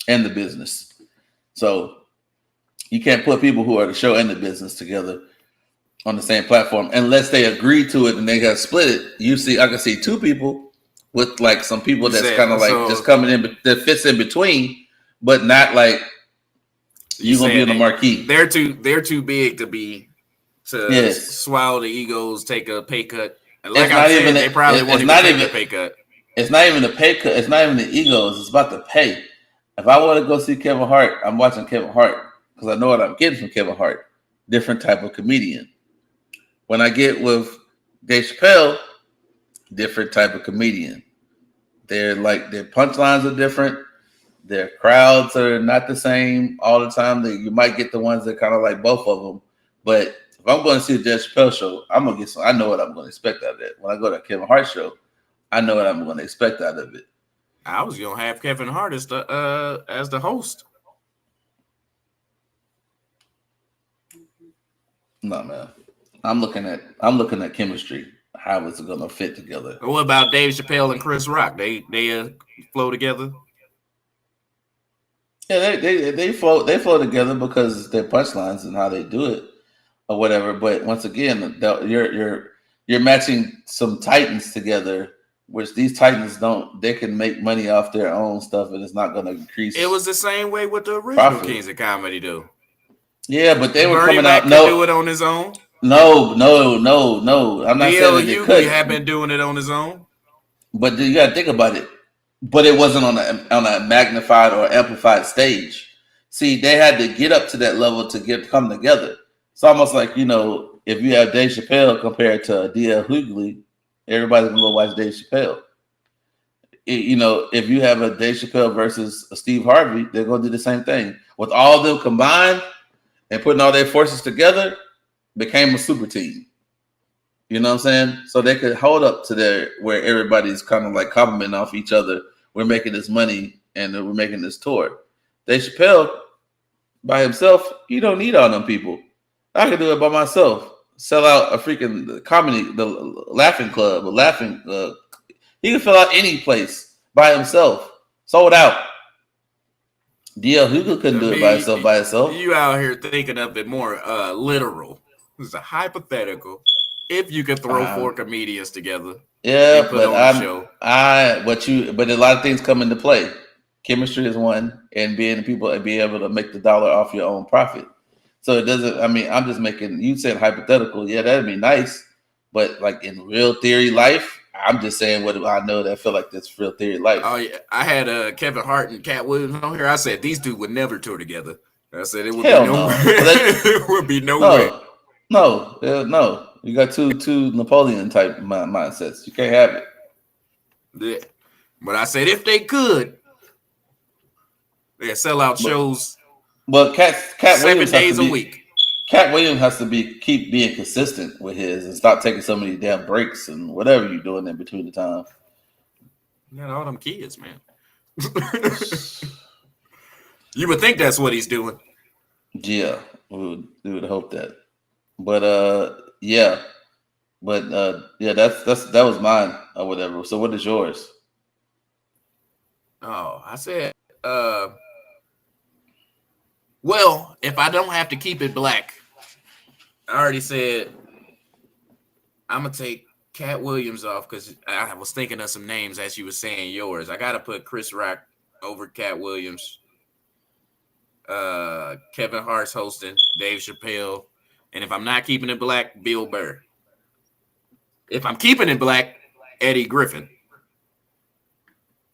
and the business. So you can't put people who are the show and the business together on the same platform unless they agree to it and they got split it. I can see two people with like some people that's kind of like just coming in, that fits in between, but not like you're gonna be on the marquee. They're too big to swallow the egos, take a pay cut. And like I said, they probably won't even take a pay cut. It's not even the pay cut. It's not even the egos. It's about the pay. If I want to go see Kevin Hart, I'm watching Kevin Hart because I know what I'm getting from Kevin Hart. Different type of comedian. When I get with Dave Chappelle, different type of comedian. Their punchlines are different. Their crowds are not the same all the time. You might get the ones that kind of like both of them. But if I'm going to see a Dave Chappelle show, I'm gonna get some. I know what I'm going to expect out of it. When I go to a Kevin Hart show, I know what I'm going to expect out of it. I was gonna have Kevin Hart as the host. No, man. I'm looking at chemistry. How is it gonna fit together? What about Dave Chappelle and Chris Rock? They flow together. Yeah, they flow together because their punchlines and how they do it or whatever. But once again, you're matching some titans together, which these titans don't. They can make money off their own stuff, and it's not going to increase. It was the same way with the original profit. Kings of Comedy, though. Yeah, but they were Bernie coming Mac out. No, do it on his own. No. I'm not saying they could. Have been doing it on his own. But you got to think about it. But it wasn't on a magnified or amplified stage. See, they had to get up to that level to come together. It's almost like, if you have Dave Chappelle compared to D.L. Hughley, everybody's gonna go watch Dave Chappelle. If you have a Dave Chappelle versus a Steve Harvey, they're gonna do the same thing. With all of them combined and putting all their forces together, became a super team. You know what I'm saying? So they could hold up to where everybody's kind of like complimenting off each other. We're making this money and we're making this tour. Dave Chappelle by himself, you don't need all them people. I can do it by myself. Sell out a freaking comedy, the laughing club, a laughing. He can fill out any place by himself. Sold out. DL Hughley couldn't To do it by me, himself. By himself. you out here thinking of it more literal. This is a hypothetical. If you could throw four comedians together and Yeah, put but on a show, but a lot of things come into play. Chemistry is one, and being people and being able to make the dollar off your own profit. So it doesn't. I mean, I'm just making. You said hypothetical. Yeah, that'd be nice, but like in real theory life, I'm just saying what I know that I feel like that's real theory life. oh yeah, I had Kevin Hart and Cat Williams on here. I said these two would never tour together. I said it would Hell be no no. way. It would be no way. No. You got two Napoleon type mindsets. You can't have it. Yeah. But I said if they could, they sell out shows. But Cat 7 Williams days a week. Cat Williams has to keep being consistent with his and stop taking so many damn breaks and whatever you're doing in between the time. Man, all them kids, man. You would think that's what he's doing. Yeah, we would hope that. But yeah. But that was mine or whatever. So what is yours? Oh, I said, well, if I don't have to keep it black, I already said I'm gonna take Cat Williams off because I was thinking of some names as you were saying yours. I gotta put Chris Rock over Cat Williams. Kevin Hart's hosting, Dave Chappelle, and if I'm not keeping it black, Bill Burr. If I'm keeping it black, Eddie Griffin.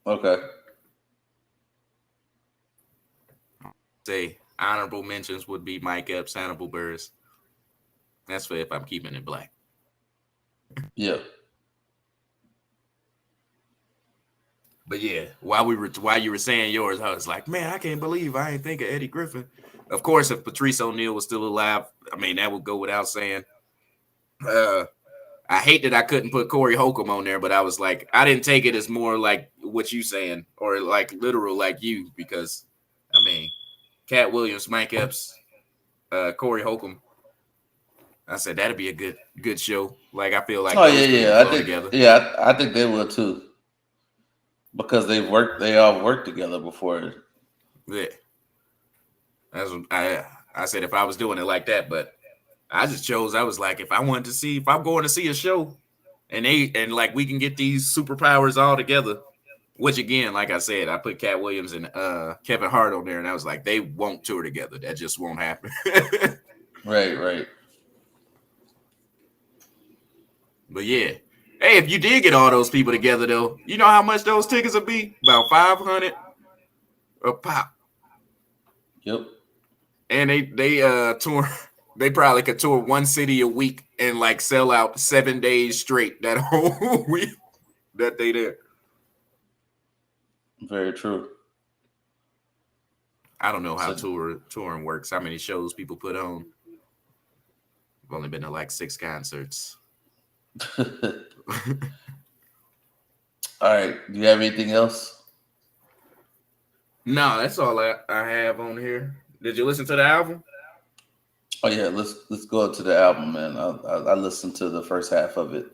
Okay. Say honorable mentions would be Mike Epps, Hannibal Buress. That's for if I'm keeping it black. Yeah. But yeah, while you were saying yours, I was like, man, I can't believe I ain't think of Eddie Griffin. Of course, if Patrice O'Neal was still alive, I mean, that would go without saying. I hate that I couldn't put Corey Holcomb on there, but I was like, I didn't take it as more like what you saying or like literal like you, because I mean, Cat Williams, Mike Epps, Corey Holcomb. I said that'd be a good show. Like I feel like I think they will too. Because they all worked together before. Yeah. That's what I said if I was doing it like that, but I just chose. I was like, if I'm going to see a show, and like we can get these superpowers all together, which again, like I said, I put Cat Williams and Kevin Hart on there, and I was like, they won't tour together. That just won't happen. Right. But yeah, hey, if you did get all those people together, though, you know how much those tickets would be? About $500 a pop. Yep. And they tour. They probably could tour one city a week and like sell out 7 days straight that whole week that they there. Very true. I don't know how touring works, how many shows people put on. I've only been to like 6 concerts. All right. Do you have anything else? No, that's all I have on here. Did you listen to the album? Oh yeah, let's go to the album, man. I listened to the first half of it.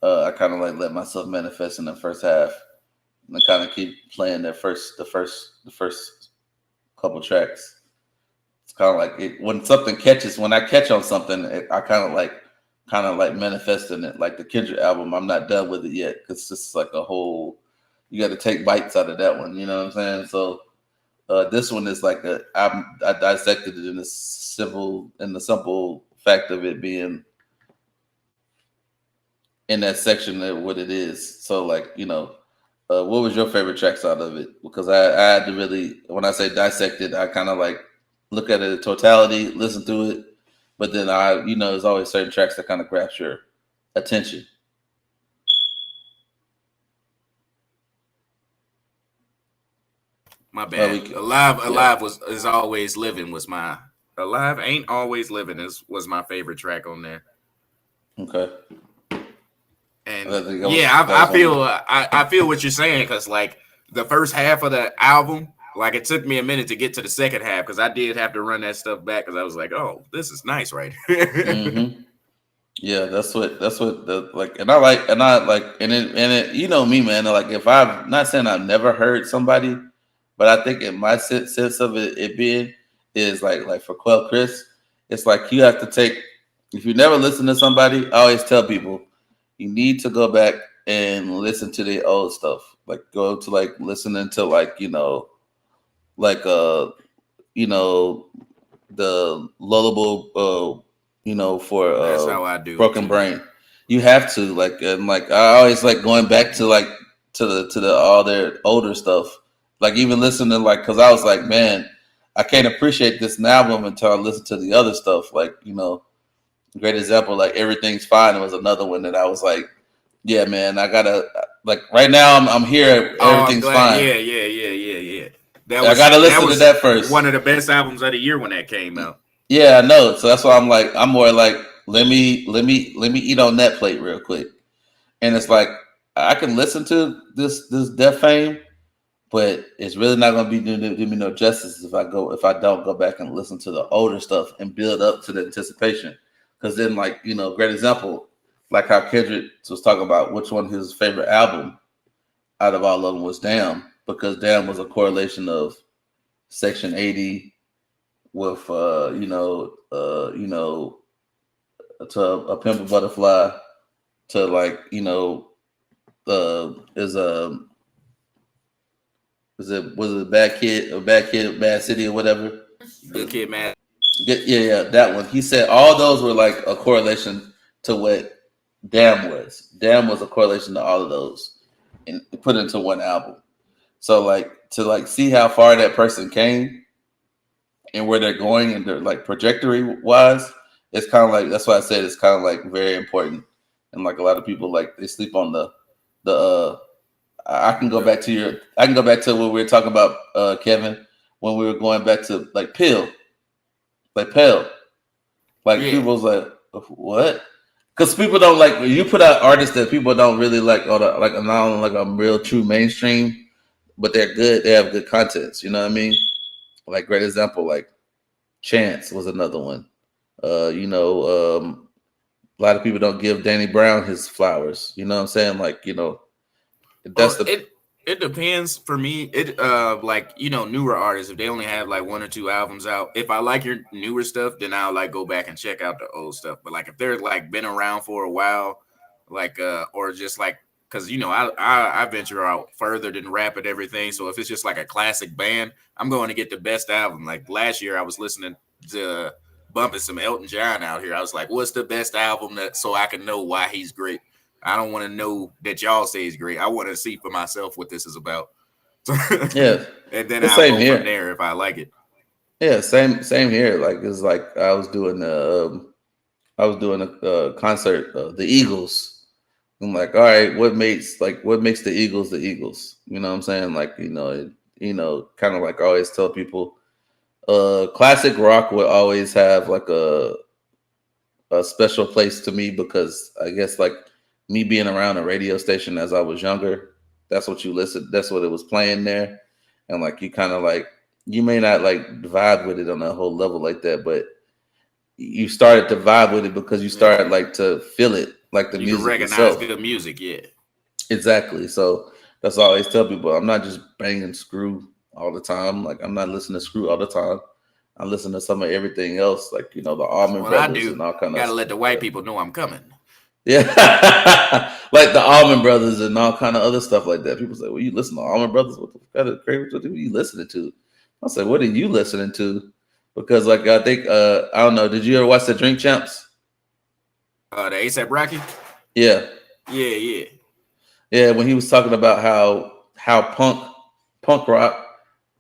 I kind of like let myself manifest in the first half, and I kind of keep playing the first couple tracks. It's kind of like when I catch on something, I kind of like manifesting it. Like the Kendrick album, I'm not done with it yet because it's just like a whole. You got to take bites out of that one. You know what I'm saying? So this one is like I dissected it in the simple fact of it being in that section of what it is. So like, what was your favorite tracks out of it? Because I had to really, when I say dissect it, I kind of like look at it in totality, listen to it. But then there's always certain tracks that kind of grabs your attention. My bad. Alive is always living was my Alive Ain't Always Living was my favorite track on there. Okay. And I feel what you're saying, because like the first half of the album, Like it took me a minute to get to the second half because I did have to run that stuff back because I was like, oh, this is nice, right? Mm-hmm. Yeah, that's what the like, and I like, and it, you know me, man. Like, if I've not saying I've never heard somebody, but I think in my sense of it being is like for Quell Chris, it's like you have to take, if you never listen to somebody, I always tell people you need to go back and listen to the old stuff. Like, go to like listening to like, like you know the lullaby, for That's how I do it broken too. brain. You have to like, and like I always like going back to like to the all their older stuff. Like, even listening, like, because I was like, man, I can't appreciate this album until I listen to the other stuff. Like, great example, like Everything's Fine. It was another one that I was like, yeah, man, I gotta, like, right now I'm here. Oh, I'm Everything's glad. fine. Yeah. That I was gotta that listen to was that first. one of the best albums of the year when that came out. Yeah, I know. So that's why I'm like, I'm more like, let me eat on that plate real quick. And it's like, I can listen to this Def Fame, but it's really not gonna be do me no justice if I don't go back and listen to the older stuff and build up to the anticipation. Because then, like, great example, like how Kendrick was talking about which one his favorite album out of all of them was Damn, because Damn was a correlation of Section 80 with to a Pimp a Butterfly, to like, was it Bad City or whatever. Good Kid, man. Yeah, that one. He said all those were like a correlation to what Damn was. Damn was a correlation to all of those and put into one album. So like, to like see how far that person came and where they're going and their like trajectory wise, it's kind of like, that's why I said it's kind of like very important. And like a lot of people, like, they sleep on the I can go back to what we were talking about, Kevin, when we were going back to like Pale. Like, Yeah. people was like, what? Because people don't like, when you put out artists that people don't really like, or like not only like a real true mainstream, but they're good. They have good contents. You know what I mean? Like, great example, like Chance was another one. A lot of people don't give Danny Brown his flowers. You know what I'm saying? Like, that's Well, the it depends for me. It like newer artists, if they only have like one or two albums out, if I like your newer stuff, then I'll like go back and check out the old stuff. But like if they're like been around for a while, like or just like, because I venture out further than rap and everything. So if it's just like a classic band, I'm going to get the best album. Like last year, I was listening to bumping some Elton John out here. I was like, what's the best album that, so I can know why he's great. I don't want to know that y'all say he's great. I want to see for myself what this is about. yeah. And then The I'll same go from here. there if I like it. Yeah, same here. Like, it's like I was doing a concert, the Eagles. I'm like, all right, what makes the Eagles the Eagles? You know what I'm saying? Like, kind of like I always tell people, classic rock would always have like a special place to me, because I guess, like, me being around a radio station as I was younger, that's what you listen. That's what it was playing there, and like, you kind of like, you may not like vibe with it on a whole level like that, but you started to vibe with it because you Yeah. started like to feel it, like the You can music recognize itself. good music, yeah. Exactly. So that's why I always tell people, I'm not just banging Screw all the time. Like, I'm not listening to Screw all the time. I listen to some of everything else, like, the Allman Well, I Brothers do. and all kind of Gotta let the white people know I'm coming. yeah, like the Allman Brothers and all kind of other stuff like that. People say, "Well, you listen to Allman Brothers? What the kind of crazy? What are you listening to?" I say, "What are you listening to?" Because, like, I think, I don't know. Did you ever watch the Drink Champs? The ASAP Rocky? Yeah, Yeah. yeah. When he was talking about how punk rock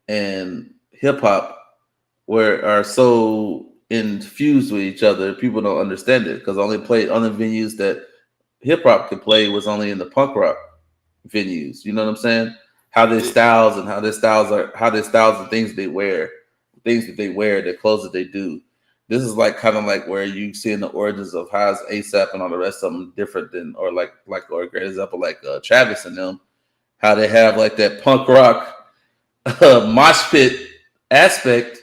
and hip hop are so infused with each other, people don't understand it, because only venues that hip hop could play was only in the punk rock venues. You know what I'm saying? How their Yeah. styles and how their styles and things that they wear, the clothes that they do. This is like kind of like where you see in the origins of how's ASAP and all the rest of them different than, or a great example, like Travis and them, how they have like that punk rock, mosh pit aspect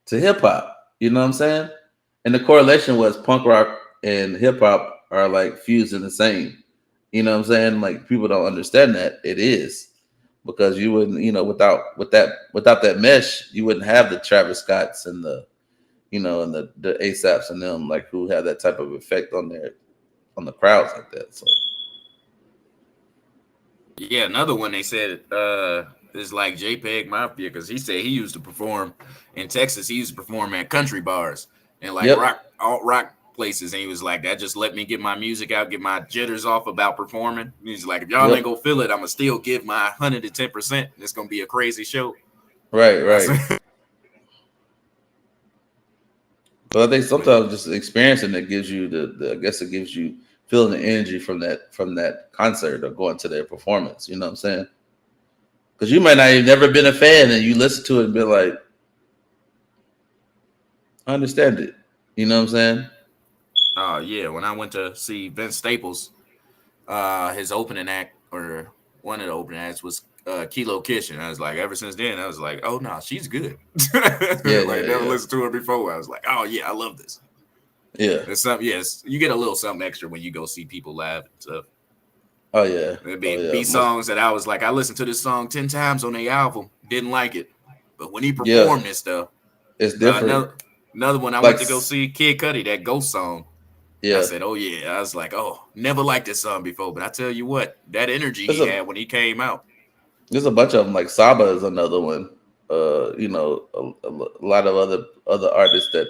to hip hop. You know what I'm saying? And the correlation was punk rock and hip hop are like fused in the same. You know what I'm saying? Like people don't understand that it is because you wouldn't, without that mesh, you wouldn't have the Travis Scotts and the ASAPs and them like who have that type of effect on the crowds like that. So Yeah, another one they said is like JPEG Mafia because he said he used to perform in Texas. He used to perform at country bars and like yep, alt rock places, and he was like, that just let me get my music out, get my jitters off about performing. He's like, if y'all yep, ain't gonna feel it, I'm gonna still give my 110%. It's gonna be a crazy show. right, I right. said, But I think sometimes just experiencing it gives you I guess it gives you feeling the energy from that concert or going to their performance. You know what I'm saying? Because you might not have never been a fan and you listen to it and be like, I understand it. You know what I'm saying? oh yeah, when I went to see Vince Staples, his opening act or one of the opening acts was Kilo Kitchen. I was like, ever since then, I was like, oh no, she's good. Yeah, Like yeah, never yeah, listened to her before. I was like, oh yeah, I love this. yeah. There's some yes, you get a little something extra when you go see people live and stuff. Oh yeah, It'd oh be yeah, songs that I was like, I listened to this song 10 times on the album, didn't like it. But when he yeah. performed this stuff, It's different. another one I Like went to go see Kid Cudi, that Ghost song. I yeah, said, oh yeah. I was like, oh, never liked this song before. But I tell you what, that energy there's he a had when he came out. there's a bunch of them. Like Saba is another one. A lot of other artists that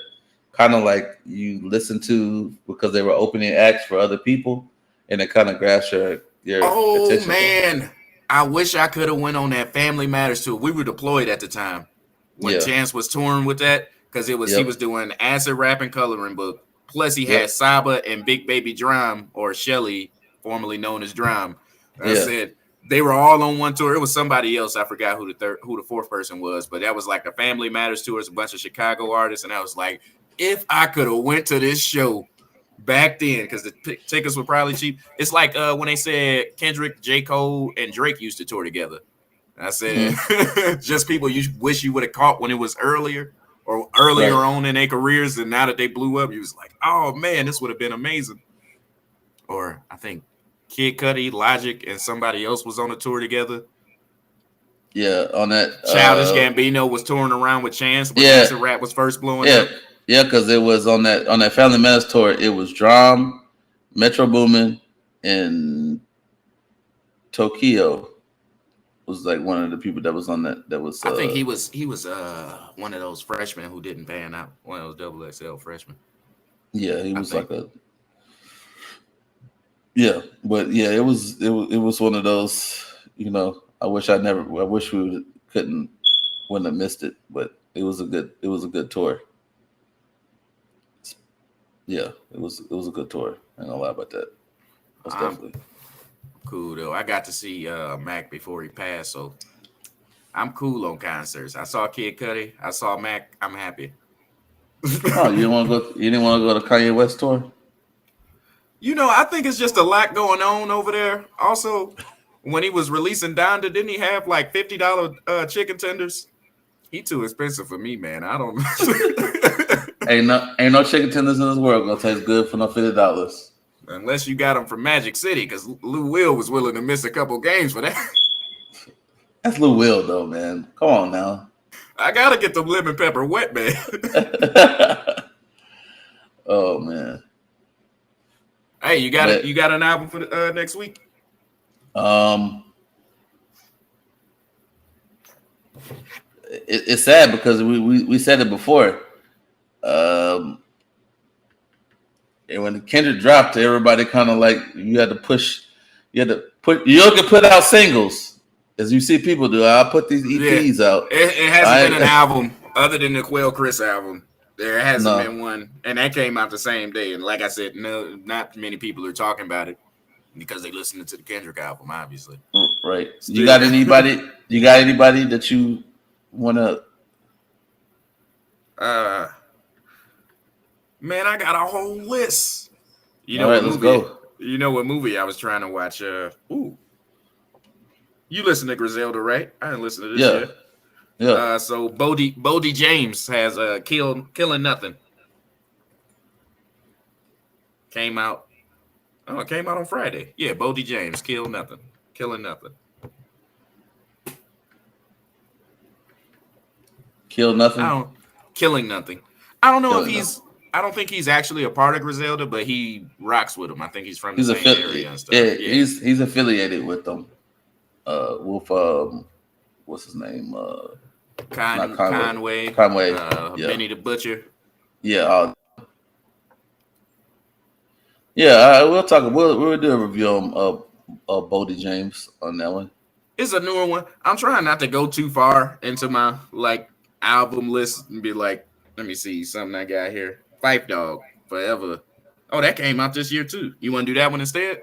kind of like you listen to because they were opening acts for other people, and it kind of grabs your Oh attention from. man, I wish I could have went on that Family Matters tour. We were deployed at the time when Yeah, Chance was touring with that because he yep, was doing acid rap and coloring book. Plus he yep, had Saba and Big Baby Drum or Shelly, formerly known as Drum. I yeah. said they were all on one tour. It was somebody else. I forgot who the fourth person was, but that was like the Family Matters tour. It's a bunch of Chicago artists, and I was like, if I could have went to this show back then because the tickets were probably cheap. It's like when they said Kendrick, J. Cole, and Drake used to tour together. I said, Hmm. just people you wish you would have caught when it was earlier or earlier Right. on in their careers, and now that they blew up, you was like, oh man, this would have been amazing. Or I think Kid Cudi, Logic, and somebody else was on a tour together. Yeah. On that. Childish Gambino was touring around with Chance when Yeah. acid rap was first blowing Yeah. up. Yeah. Because it was on that Family Matters tour. It was Drum, Metro Boomin, and Tokyo was like one of the people that was on that. That was I think he was one of those freshmen who didn't pan out, one of those double XL freshmen. yeah. He I was like think. a yeah. But yeah, it was one of those. I wish couldn't wouldn't have missed it, but it was a good tour. Yeah, it was a good tour. I ain't gonna lie about that. Most I'm definitely. cool though. I got to see Mac before he passed, so I'm cool on concerts. I saw Kid Cudi, I saw Mac. I'm happy. Oh, you didn't want to go? You didn't want to go to Kanye West tour? I think it's just a lot going on over there. Also, when he was releasing Donda, didn't he have like $50 chicken tenders? He too expensive for me, man. I don't. Ain't no chicken tenders in this world gonna taste good for no $50. Unless you got them from Magic City, because Lou Will was willing to miss a couple games for that. That's Lil Will though, man. Come on now. I gotta get the lemon pepper wet, man. Oh man. Hey, you got it. But You got an album for next week? um, it's sad because we said it before. Um, and when Kendrick dropped, everybody kind of like you had to push. You can put out singles as you see people do. I put these Yeah, EPs out. it hasn't been an I album other than the Quell Chris album. There hasn't no been one, and that came out the same day. And like I said, no, not many people are talking about it because they listening to the Kendrick album, obviously. right. You Still, got anybody? You got anybody that you want to? uh, man, I got a whole list. You All know right, what let's movie? go. You know what movie I was trying to watch? Ooh, you listen to Griselda, right? I didn't listen to this Yeah, yet. Yeah. So Bodie James has Killing Nothing. Came out. Oh, it came out on Friday. Yeah, Bodie James, Killing Nothing. Kill I nothing. don't Killing Nothing. I don't know if Killing nothing. he's I don't think he's actually a part of Griselda, but he rocks with him. I think he's from the He's same area and stuff. yeah, Yeah. he's affiliated with them. With what's his name? Not Conway. Conway, Conway. Yeah. Benny the Butcher. Yeah. Yeah. We'll talk. We'll do a review of Bodie James on that one. It's a newer one. I'm trying not to go too far into my album list and be like, let me see something I got here. Fife Dog, Forever. Oh, that came out this year too. You want to do that one instead?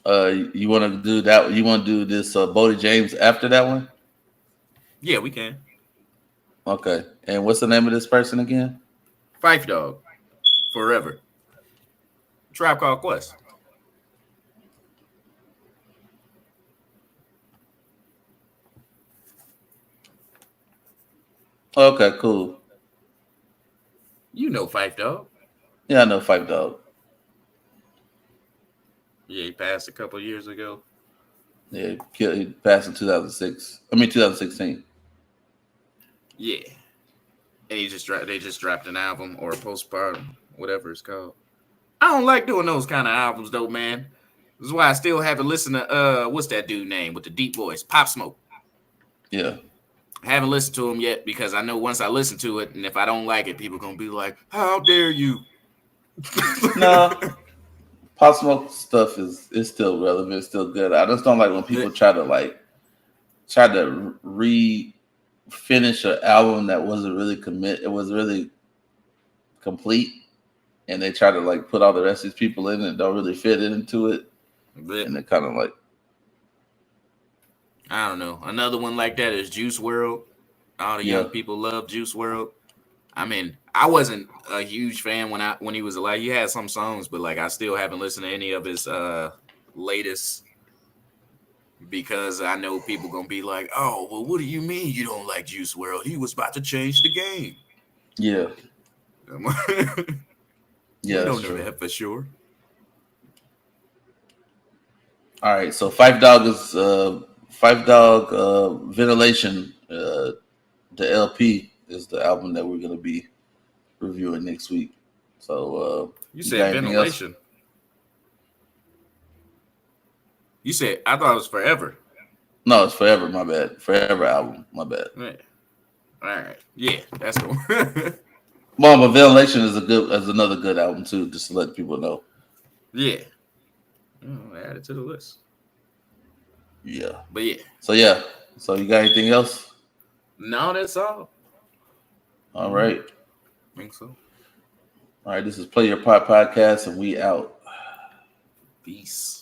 You want to do that? You want to do this Bodie James after that one? Yeah, we can. Okay. And what's the name of this person again? Fife Dog, Forever. Tribe Called Quest. Okay, cool. You know Fife Dog. Yeah, I know Fife Dog. Yeah, he passed a couple years ago. Yeah, he passed in 2006. I mean 2016. Yeah. And they just dropped an album or a postpartum, whatever it's called. I don't like doing those kind of albums though, man. This is why I still haven't listened to what's that dude name with the deep voice? Pop Smoke. Yeah. I haven't listened to him yet because I know once I listen to it, and if I don't like it, people are gonna be like, "How dare you?" No, Pop Smoke stuff is still relevant, it's still good. I just don't like when people try to finish an album that wasn't really it was really complete, and they try to put all the rest of these people in and don't really fit into it, and it kind of I don't know. Another one like that is Juice WRLD. All the young people love Juice WRLD. I mean, I wasn't a huge fan when he was alive. He had some songs, but I still haven't listened to any of his latest because I know people gonna be like, "Oh, well, what do you mean you don't like Juice WRLD? He was about to change the game." Yeah. Yeah, don't know that for sure. All right, so Fife Dog is Ventilation. The LP is the album that we're gonna be reviewing next week. So you said Ventilation. You said I thought it was Forever. No, it's Forever. My bad. Forever album. My bad. Right. All right. Yeah, that's the one. Well, but Ventilation is another good album too. Just to let people know. Yeah. Add it to the list. Yeah. But yeah. So yeah. So you got anything else? No, that's all. All right. I think so. All right. This is Play Your Part Podcast, and we out. Peace.